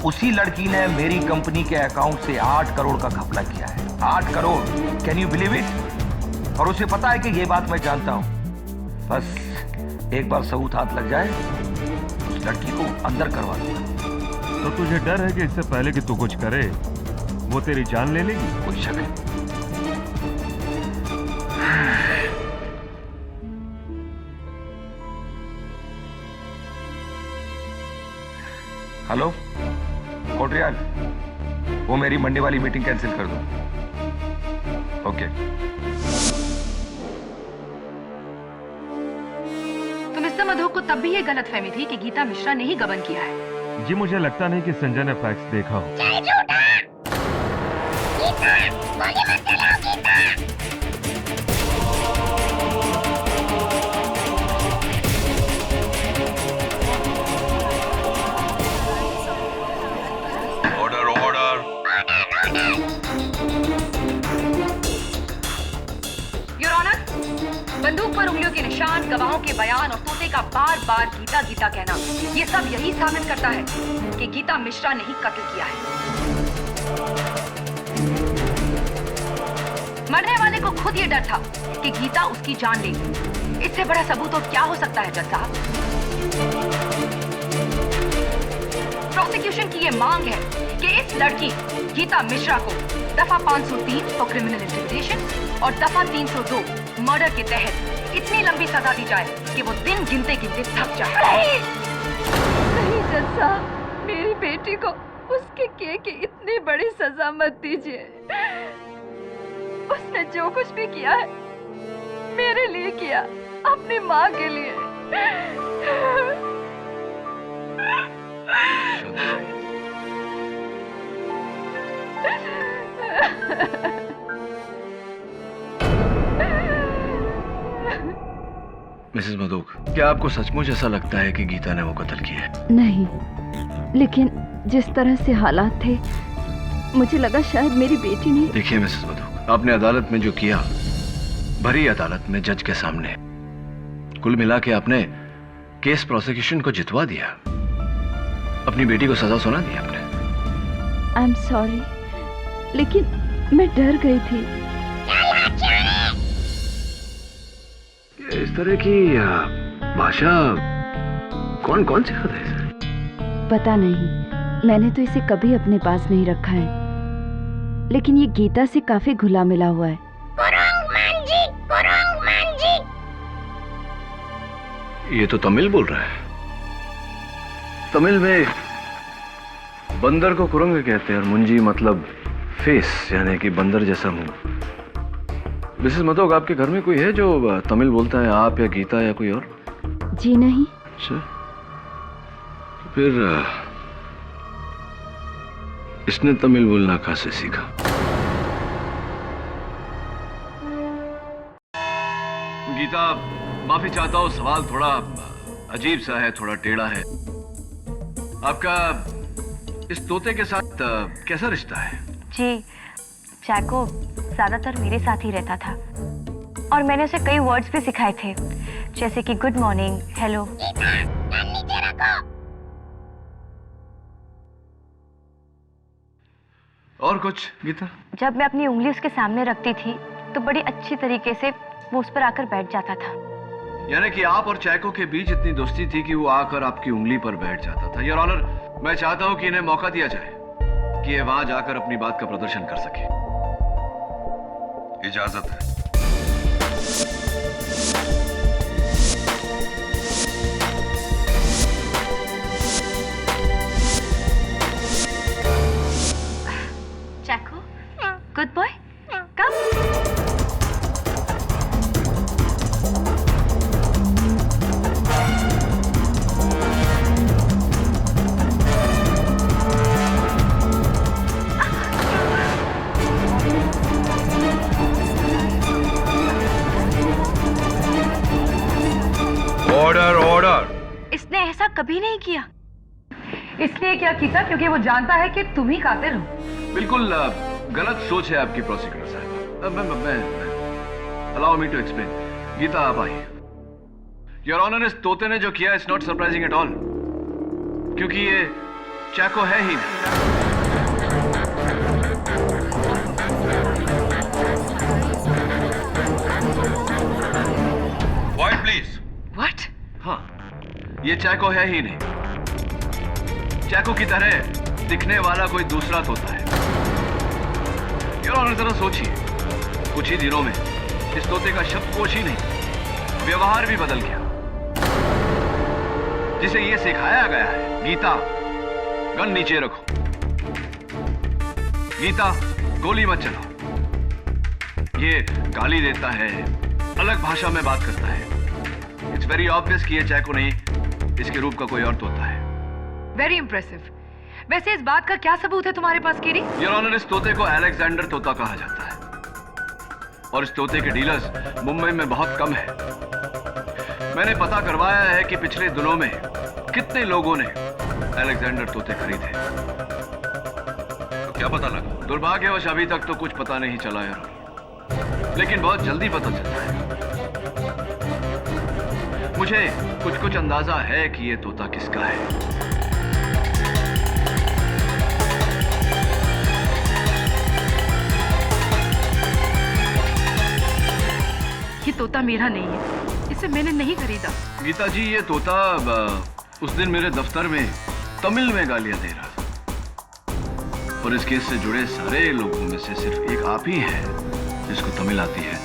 उसी लड़की ने मेरी कंपनी के अकाउंट से 8 करोड़ का घपला किया है। 8 crore, can you believe it? और उसे पता है कि ये बात मैं जानता हूं। बस एक बार सबूत हाथ लग जाए, उस लड़की को अंदर करवा दूंगा। तो तुझे डर है कि इससे पहले कि तू कुछ करे वो तेरी जान ले लेगी? कोई शक है? हेलो कोटरियाल, वो मेरी मंडे वाली मीटिंग कैंसिल कर दो। ओके। तो मिस्टर मधोक को तब भी ये गलतफहमी थी कि गीता मिश्रा ने ही गबन किया है। जी मुझे लगता नहीं कि संजय ने फैक्स देखा हो। Order order. योर ऑनर, बंदूक पर उंगलियों के निशान, गवाहों के बयान और तोते का बार बार गीता गीता कहना, ये सब यही साबित करता है कि गीता मिश्रा ने ही कत्ल किया है। मरने वाले को खुद ये डर था कि गीता उसकी जान लेगी। इससे बड़ा सबूत और क्या हो सकता है जज साहब? प्रोसिक्यूशन की ये मांग है कि इस लड़की गीता मिश्रा को दफा 503 फॉर क्रिमिनल इंटिमिडेशन और दफा 302 मर्डर के तहत इतनी लंबी सजा दी जाए कि वो दिन गिनते गिनते थक जाए। नहीं जज साहब, मेरी बेटी को उसके किए की इतनी बड़ी सजा मत दीजिए। उसने जो कुछ भी किया है मेरे लिए किया, अपनी माँ के लिए। मिसेस मधोक, क्या आपको सचमुच ऐसा लगता है कि गीता ने वो कत्ल किया है? नहीं, लेकिन जिस तरह से हालात थे मुझे लगा शायद मेरी बेटी ने। देखिए मिसेस मधोक, आपने अदालत में जो किया, भरी अदालत में जज के सामने, कुल मिला के आपने केस प्रोसिक्यूशन को जितवा दिया, अपनी बेटी को सजा सुना दी आपने। आई एम सॉरी, लेकिन मैं डर गई थी। इस तरह की भाषा कौन कौन सिखाता है? पता नहीं, मैंने तो इसे कभी अपने पास नहीं रखा है, लेकिन ये गीता से काफी घुला मिला हुआ है। ये तो तमिल बोल रहा है। तमिल में बंदर को कुरंग कहते हैं और मुंजी मतलब फेस, यानी कि बंदर जैसा मुंह। मिसेस मधोक, आपके घर में कोई है जो तमिल बोलता है, आप या गीता या कोई और? जी नहीं। अच्छा, फिर इसने तमिल बोलना कहाँ से सीखा? गीता, माफी चाहता हूँ, सवाल थोड़ा अजीब सा है, थोड़ा टेढ़ा है। आपका इस तोते के साथ कैसा रिश्ता है? जी, चैको ज्यादातर मेरे साथ ही रहता था और मैंने उसे कई वर्ड्स भी सिखाए थे, जैसे कि गुड मॉर्निंग, हेलो। और कुछ गीता? जब मैं अपनी उंगली उसके सामने रखती थी तो बड़ी अच्छी तरीके से वो उस पर आकर बैठ जाता था। यानी कि आप और चैको के बीच इतनी दोस्ती थी कि वो आकर आपकी उंगली पर बैठ जाता था। योर ऑनर, मैं चाहता हूं कि इन्हें मौका दिया जाए कि ये वहां जाकर अपनी बात का प्रदर्शन कर सके। इजाजत है। Chako, good boy, come. Order order. इसने ऐसा कभी नहीं किया। इसलिए क्या कीता? क्योंकि वो जानता है कि तुम ही कातिल हो। बिल्कुल गलत सोच है आपकी प्रोसिक्यूटर साहब। Allow me to explain. Geeta, आप आइए। योर ऑनर, इस तोते ने जो किया it's not surprising at all, क्योंकि ये चैको है ही नहीं। Quiet, please. What? हाँ, ये चैको है ही नहीं। चैको की तरह दिखने वाला कोई दूसरा तोता है। योर ऑनर, जरा सोचिए, कुछ ही दिनों में इस तोते का शब्दकोश ही नहीं, व्यवहार भी बदल गया। जिसे ये सिखाया गया है, गीता गन नीचे रखो, गीता गोली मत चलाओ, ये गाली देता है, अलग भाषा में बात करता है। इट्स वेरी ऑब्वियस कि ये चैको नहीं, इसके रूप का कोई और तोता है। Very impressive. वैसे इस बात का क्या सबूत है तुम्हारे पास, केरी? योर ऑनर, इस तोते को अलेक्जेंडर तोता कहा जाता है और इस तोते के डीलर्स मुंबई में बहुत कम है। मैंने पता करवाया है कि पिछले दिनों में कितने लोगों ने अलेक्जेंडर तोते खरीदे। तो क्या पता लगा? दुर्भाग्यवश अभी तक तो कुछ पता नहीं चला यार, लेकिन बहुत जल्दी पता चलता है। मुझे कुछ अंदाजा है कि ये तोता किसका है। ये तोता मेरा नहीं है, इसे मैंने नहीं खरीदा। गीता जी, ये तोता उस दिन मेरे दफ्तर में तमिल में गालियां दे रहा था और इस केस से जुड़े सारे लोगों में से सिर्फ एक आप ही है जिसको तमिल आती है।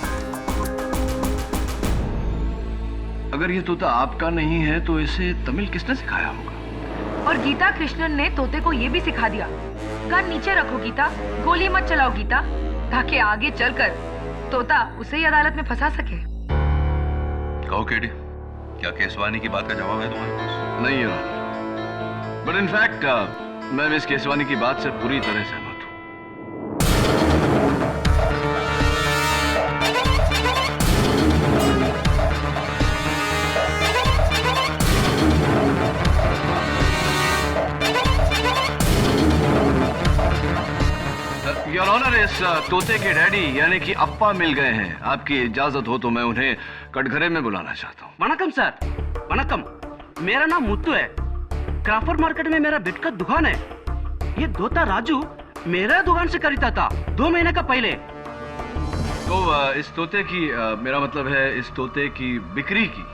अगर ये तोता आपका नहीं है तो इसे तमिल किसने सिखाया होगा? और गीता कृष्णन ने तोते को ये भी सिखा दिया, कान नीचे रखो गीता, गोली मत चलाओ गीता, ताकि आगे चलकर तोता उसे ही अदालत में फंसा सके। कहो केडी, क्या केसवानी की बात का जवाब है तुम्हारे पास? नहीं है, बट इनफैक्ट मैं मिस केसवानी की बात से पूरी तरह सहमत हूं। योर ऑनर, इस तोते के डैडी यानी कि अप्पा मिल गए हैं। आपकी इजाजत हो तो मैं उन्हें कटघरे में बुलाना चाहता हूँ। वनकम सर, वनकम। मेरा नाम मुत्तू है। क्राफर्ड मार्केट में मेरा बिट का दुकान है। ये तोता राजू मेरा दुकान से खरीदा था 2 महीने का पहले। तो इस तोते की मेरा मतलब है इस तोते की बिक्री की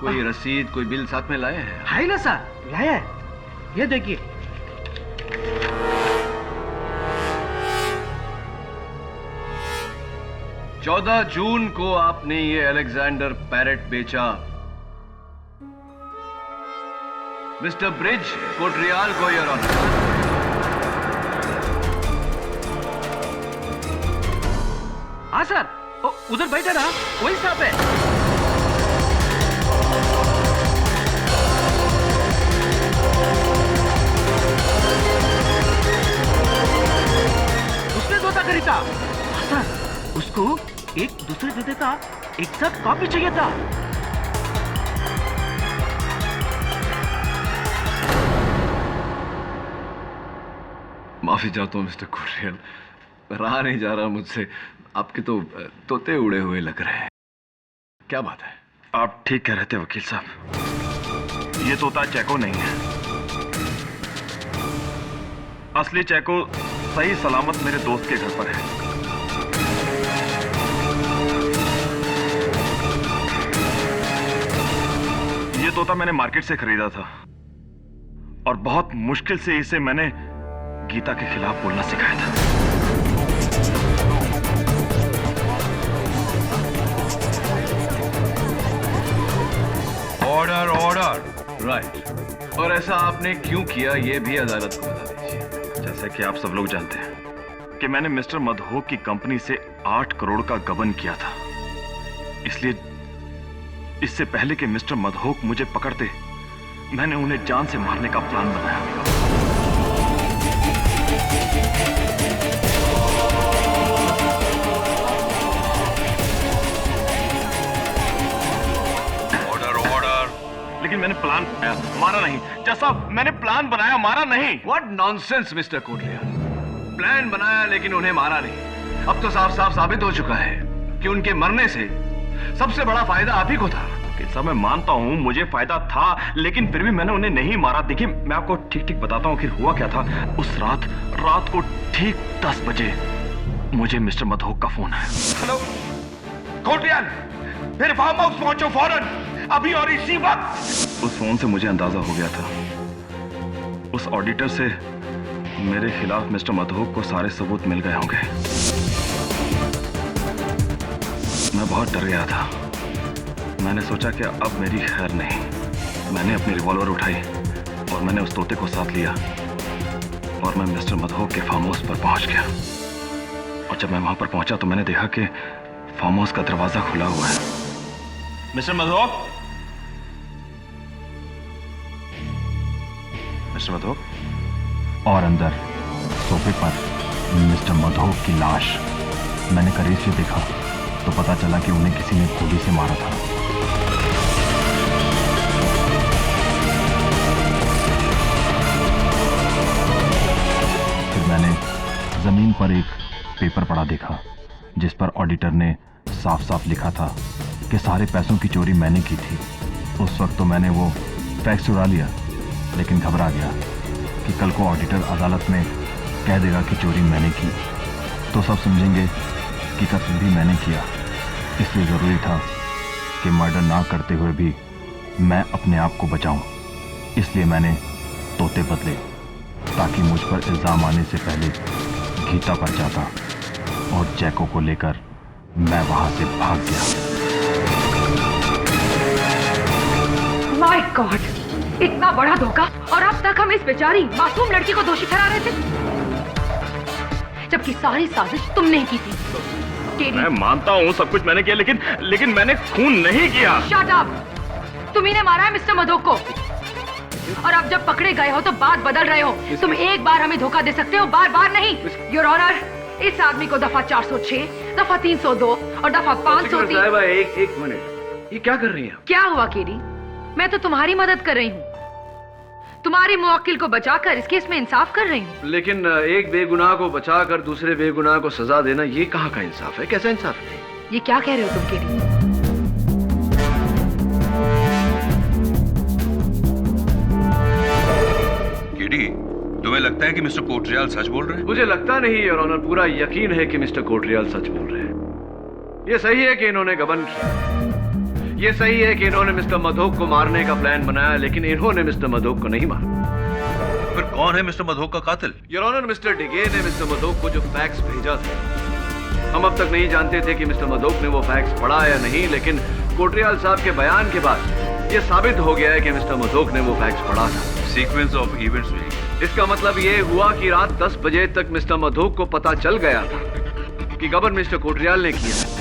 कोई रसीद, कोई बिल साथ में लाए हैं? है ना सर, लाया है। ये देखिए। 14 जून को आपने ये अलेक्जेंडर पैरेट बेचा मिस्टर ब्रिज कोटरियाल को, योर ऑनर। हाँ सर, उधर बैठा ना, वही साहब है। उसने तोता खरीदा। हाँ सर, उसको एक दूसरे तोते का एग्जैक्ट कॉपी चाहिए था। माफी चाहता हूँ मिस्टर कोटरियाल, रहा नहीं जा रहा मुझसे। आपके तो तोते उड़े हुए लग रहे हैं। क्या बात है? आप ठीक कह रहे थे वकील साहब, ये तोता चैको नहीं है। असली चैको सही सलामत मेरे दोस्त के घर पर है। ये तोता मैंने मार्केट से खरीदा था और बहुत मुश्किल से इसे मैंने गीता के खिलाफ बोलना सिखाया था। Order order. राइट। और ऐसा आपने क्यों किया ये भी अदालत को बता दीजिए। जैसे कि आप सब लोग जानते हैं कि मैंने मिस्टर मधोक की कंपनी से 8 करोड़ का गबन किया था, इसलिए इससे पहले कि मिस्टर मधोक मुझे पकड़ते मैंने उन्हें जान से मारने का प्लान बनाया। Order order. लेकिन मैंने प्लान बनाया, मारा नहीं। जज साहब, मैंने प्लान बनाया, मारा नहीं। What nonsense mister Kotariyal. Plan बनाया लेकिन उन्हें मारा नहीं। अब तो साफ साफ साबित हो चुका है कि उनके मरने से सबसे बड़ा फायदा आप ही को था। साहब मैं मानता हूं मुझे फायदा था, लेकिन फिर भी मैंने उन्हें नहीं मारा। देखिए मैं आपको ठीक ठीक बताता हूं कि हुआ क्या था। उस रात को ठीक 10 बजे मुझे मिस्टर मधोक का फोन आया। हेलो कोटरियाल, मेरे फार्म हाउस पहुंचो फौरन, अभी और इसी वक्त। उस फोन से मुझे अंदाजा हो गया था, उस ऑडिटर से मेरे खिलाफ मिस्टर मधोक को सारे सबूत मिल गए होंगे। मैं बहुत डर गया था। मैंने सोचा कि अब मेरी खैर नहीं। मैंने अपनी रिवॉल्वर उठाई और मैंने उस तोते को साथ लिया और मैं मिस्टर मधोक के फार्म हाउस पर पहुंच गया। और जब मैं वहां पर पहुंचा तो मैंने देखा कि फार्म हाउस का दरवाजा खुला हुआ है। Mister Madhok, mister Madhok. और अंदर सोफे पर मिस्टर मधोक की लाश। मैंने करीब से देखा तो पता चला कि उन्हें किसी ने गोली से मारा था। फिर मैंने जमीन पर एक पेपर पड़ा देखा जिस पर ऑडिटर ने साफ साफ लिखा था कि सारे पैसों की चोरी मैंने की थी। उस वक्त तो मैंने वो फैक्स चुरा लिया, लेकिन घबरा गया कि कल को ऑडिटर अदालत में कह देगा कि चोरी मैंने की तो सब समझेंगे कि कत्ल भी मैंने किया। इसलिए ज़रूरी था कि मर्डर ना करते हुए भी मैं अपने आप को बचाऊं। इसलिए मैंने तोते बदले ताकि मुझ पर इल्ज़ाम आने से पहले गीता पर जाता और जैको को लेकर मैं वहां से भाग गया। माय गॉड, इतना बड़ा धोखा और अब तक हम इस बेचारी मासूम लड़की को दोषी ठहरा रहे थे, जबकि सारी साजिश तुमने की थी। मैं मानता हूँ सब कुछ मैंने किया, लेकिन मैंने खून नहीं किया। Shut up! तुम्ही ने मारा है मिस्टर मधोक को, और अब जब पकड़े गए हो तो बात बदल रहे हो। तुम एक बार हमें धोखा दे सकते हो, बार बार नहीं। योर ऑनर, इस आदमी को दफा 406, दफा 302 और दफा 503। एक मिनट, ये क्या कर रही हैं? क्या हुआ केडी? मैं तो तुम्हारी मदद कर रही हूँ, तुम्हारे मुवक्किल को बचाकर इस केस में इंसाफ कर रही हूँ। लेकिन एक बेगुनाह को बचाकर दूसरे बेगुनाह को सजा देना, ये कहाँ का इंसाफ है? कैसा इंसाफ है? ये क्या कह रहे हो तुम केडी? केडी, तुम्हें लगता है कि मिस्टर कोटरियाल सच बोल रहे हैं? मुझे लगता नहीं योर ऑनर, पूरा यकीन है कि मिस्टर कोटरियाल सच बोल रहे हैं। ये सही है कि इन्होंने गबन किया, ये सही है कि इन्होंने मिस्टर मधोक को मारने का प्लान बनाया, लेकिन इन्होंने मिस्टर मधोक को नहीं मारा। फिर कौन है मिस्टर मधोक का कातिल? योर ऑनर, मिस्टर डिगे ने मिस्टर मधोक को जो फैक्स भेजा था, हम अब तक नहीं जानते थे कि मिस्टर मधोक ने वो फैक्स पढ़ा या नहीं, लेकिन कोटरियाल साहब के बयान के बाद ये साबित हो गया है कि मिस्टर मधोक ने वो फैक्स पढ़ा था। सीक्वेंस ऑफ इवेंट्स में इसका मतलब ये हुआ कि रात 10 बजे तक मिस्टर मधोक को पता चल गया था कि गबन मिस्टर कोटरियाल ने किया।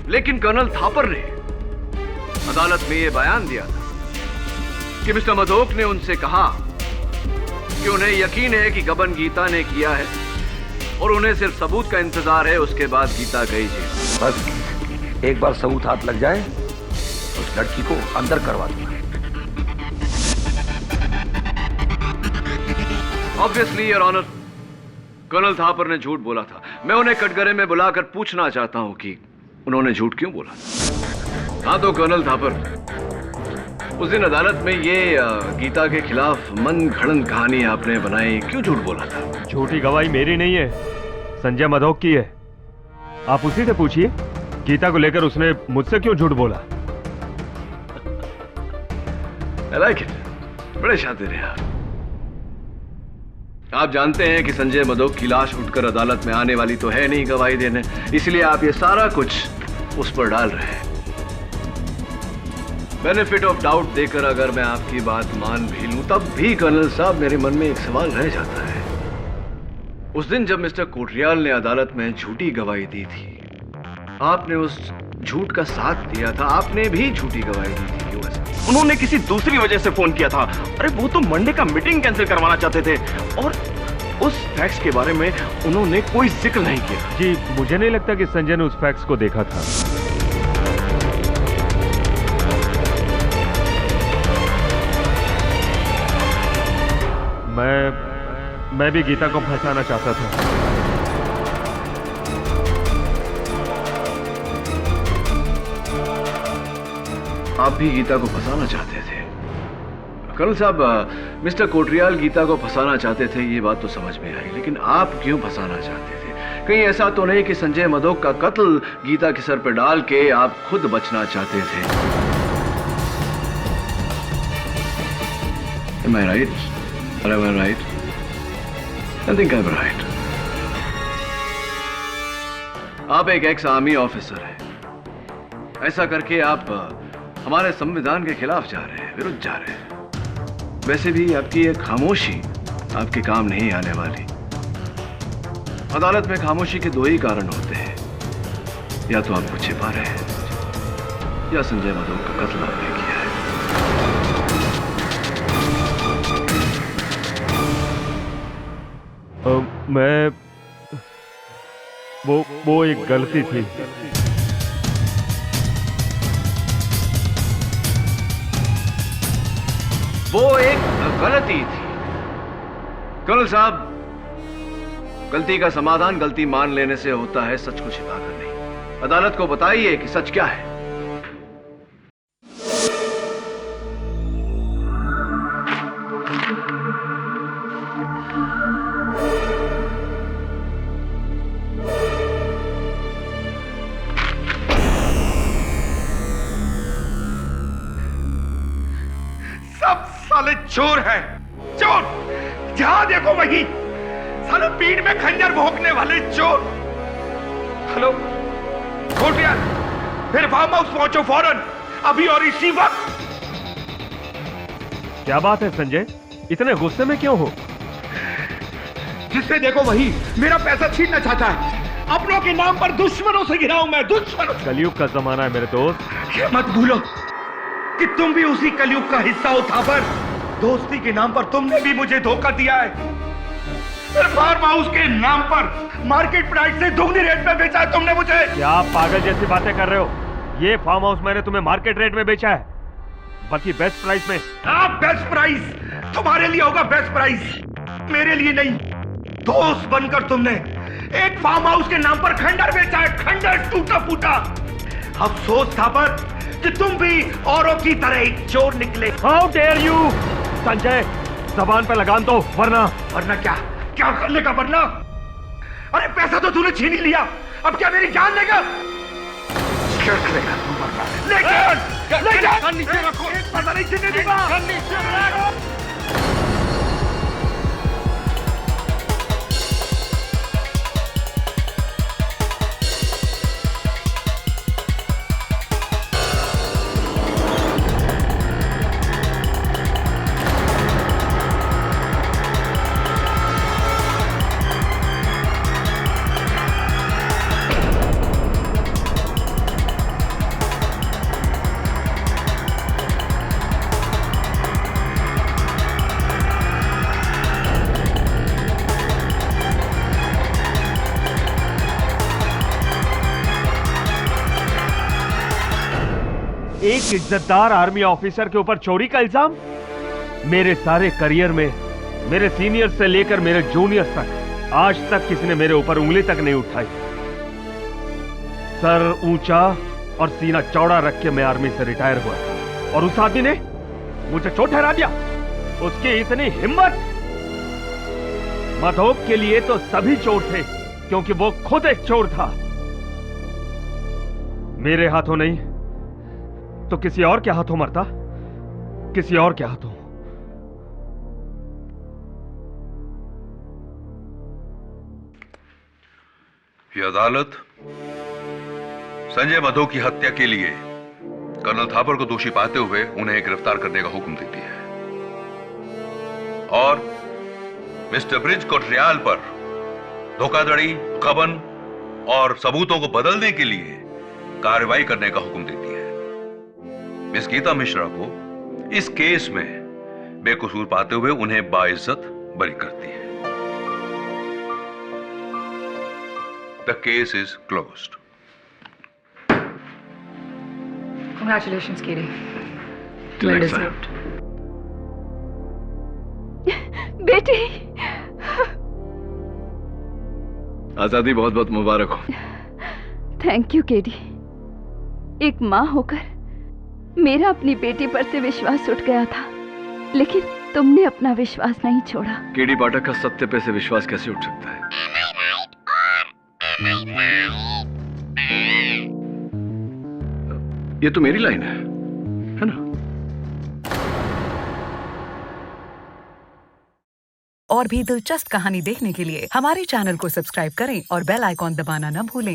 लेकिन कर्नल थापर ने अदालत में यह बयान दिया था कि मिस्टर मधोक ने उनसे कहा कि उन्हें यकीन है कि गबन गीता ने किया है और उन्हें सिर्फ सबूत का इंतजार है, उसके बाद गीता गई जेल। बस एक बार सबूत हाथ लग जाए उस लड़की को अंदर करवा दूंगा। Obviously your honour, colonel Thapar ने झूठ बोला था। मैं उन्हें कटघरे में बुलाकर पूछना चाहता हूं कि उन्होंने झूठ क्यों बोला। हाँ तो कर्नल थापर, उस दिन अदालत में ये गीता के खिलाफ मन घड़ंत कहानी आपने बनाई, क्यों झूठ बोला था? झूठी गवाही मेरी नहीं है, संजय मधोक की है। आप उसी से पूछिए गीता को लेकर उसने मुझसे क्यों झूठ बोला। I like it. बड़े शातिर हैं आप जानते हैं कि संजय मधोक की लाश उठकर अदालत में आने वाली तो है नहीं गवाही देने, इसलिए आप ये सारा कुछ उस पर डाल रहे हैं। बेनिफिट ऑफ डाउट देकर अगर मैं आपकी बात मान भी लूं, तब भी कर्नल साहब मेरे मन में एक सवाल रह जाता है। उस दिन जब मिस्टर कोटरियाल ने अदालत में झूठी गवाही दी थी, आपने उस झूठ का साथ दिया था, आपने भी झूठी गवाही दी थी, क्यों ऐसा? उन्होंने किसी दूसरी वजह से फोन किया था। अरे वो तो मंडे का मीटिंग कैंसिल करवाना चाहते थे और उस फैक्स के बारे में उन्होंने कोई जिक्र नहीं किया। जी मुझे नहीं लगता कि संजय ने उस फैक्स को देखा था। मैं भी गीता को फंसाना चाहता था। आप भी गीता को फंसाना चाहते थे। कर्नल साहब, मिस्टर कोटरियाल गीता को फंसाना चाहते थे, ये बात तो समझ में आई, लेकिन आप क्यों फंसाना चाहते थे? कहीं ऐसा तो नहीं कि संजय मधोक का कत्ल गीता के सर पर डाल के आप खुद बचना चाहते थे? Am I right? Am I right? I think I'm right. आप एक एक्स आर्मी ऑफिसर हैं। ऐसा करके आप हमारे संविधान के खिलाफ जा रहे हैं, विरुद्ध जा रहे हैं। वैसे भी आपकी ये खामोशी आपके काम नहीं आने वाली। अदालत में खामोशी के दो ही कारण होते हैं, या तो आपको छिपा रहे हैं या संजय मधोक का कत्ल आपने किया है। मैं वो एक गलती थी। वो एक गलती थी। कर्नल साहब, गलती का समाधान गलती मान लेने से होता है, सच को छिपाकर नहीं। अदालत को बताइए कि सच क्या है। साले चोर हैं, चोर। जहां देखो वही साले पीठ में खंजर भोंकने वाले चोर। हेलो कोटरियाल, फिर फार्म हाउस पहुंचो फौरन, अभी और इसी वक्त। क्या बात है संजय, इतने गुस्से में क्यों हो? जिससे देखो वही मेरा पैसा छीनना चाहता है। अपनों के नाम पर दुश्मनों से घिरा हूं मैं, दुश्मनों। कलयुग का जमाना है मेरे दोस्त। ये मत भूलो कि तुम भी उसी कलयुग का हिस्सा हो थापर। दोस्ती के नाम पर तुमने भी मुझे धोखा दिया है। फार्म हाउस के नाम पर मार्केट प्राइस से दोगुनी रेट में बेचा है तुमने मुझे। क्या आप पागल जैसी बातें कर रहे हो? ये फार्म हाउस मैंने तुम्हें मार्केट रेट में बेचा है, बल्कि बेस्ट प्राइस में। बेस्ट प्राइस तुम्हारे लिए होगा, बेस्ट प्राइस मेरे लिए नहीं। दोस्त बनकर तुमने एक फार्म हाउस के नाम पर खंडर बेचा है, खंडर टूटा फूटा। अफसोस था पर कि तुम भी औरों की तरह एक चोर निकले। हाउ डेयर यू संजय, जबान पे लगाम दो, वरना क्या क्या करने का वरना? अरे पैसा तो तूने छीन ही लिया, अब क्या मेरी जान लेगा? क्या करेगा तू वरना? ले नीचे रखो, पता नहीं छीनने दूंगा। एक इज्जतदार आर्मी ऑफिसर के ऊपर चोरी का इल्जाम? मेरे सारे करियर में मेरे सीनियर से लेकर मेरे जूनियर तक आज तक किसी ने मेरे ऊपर उंगली तक नहीं उठाई। सर ऊंचा और सीना चौड़ा रख के मैं आर्मी से रिटायर हुआ था और उस आदमी ने मुझे चोट ठहरा दिया। उसकी इतनी हिम्मत! मधोक के लिए तो सभी चोर थे क्योंकि वो खुद एक चोर था। मेरे हाथों नहीं तो किसी और के हाथों मरता, किसी और के हाथों। ये अदालत संजय मधोक की हत्या के लिए कर्नल थापर को दोषी पाते हुए उन्हें गिरफ्तार करने का हुक्म देती है और मिस्टर ब्रिज को ट्रायल पर धोखाधड़ी, गबन और सबूतों को बदलने के लिए कार्रवाई करने का हुक्म देती है। मिस गीता मिश्रा को इस केस में बेकसूर पाते हुए उन्हें बाइज्जत बरी करती है। The case is closed. Congratulations, Katie. Well deserved. बेटी, आजादी बहुत बहुत मुबारक हो। Thank you KD. एक माँ होकर मेरा अपनी बेटी पर से विश्वास उठ गया था, लेकिन तुमने अपना विश्वास नहीं छोड़ा। केडी पाठक का सत्य पे से विश्वास कैसे उठ सकता है? ये तो मेरी लाइन है ना? और भी दिलचस्प कहानी देखने के लिए हमारे चैनल को सब्सक्राइब करें और बेल आइकॉन दबाना न भूलें।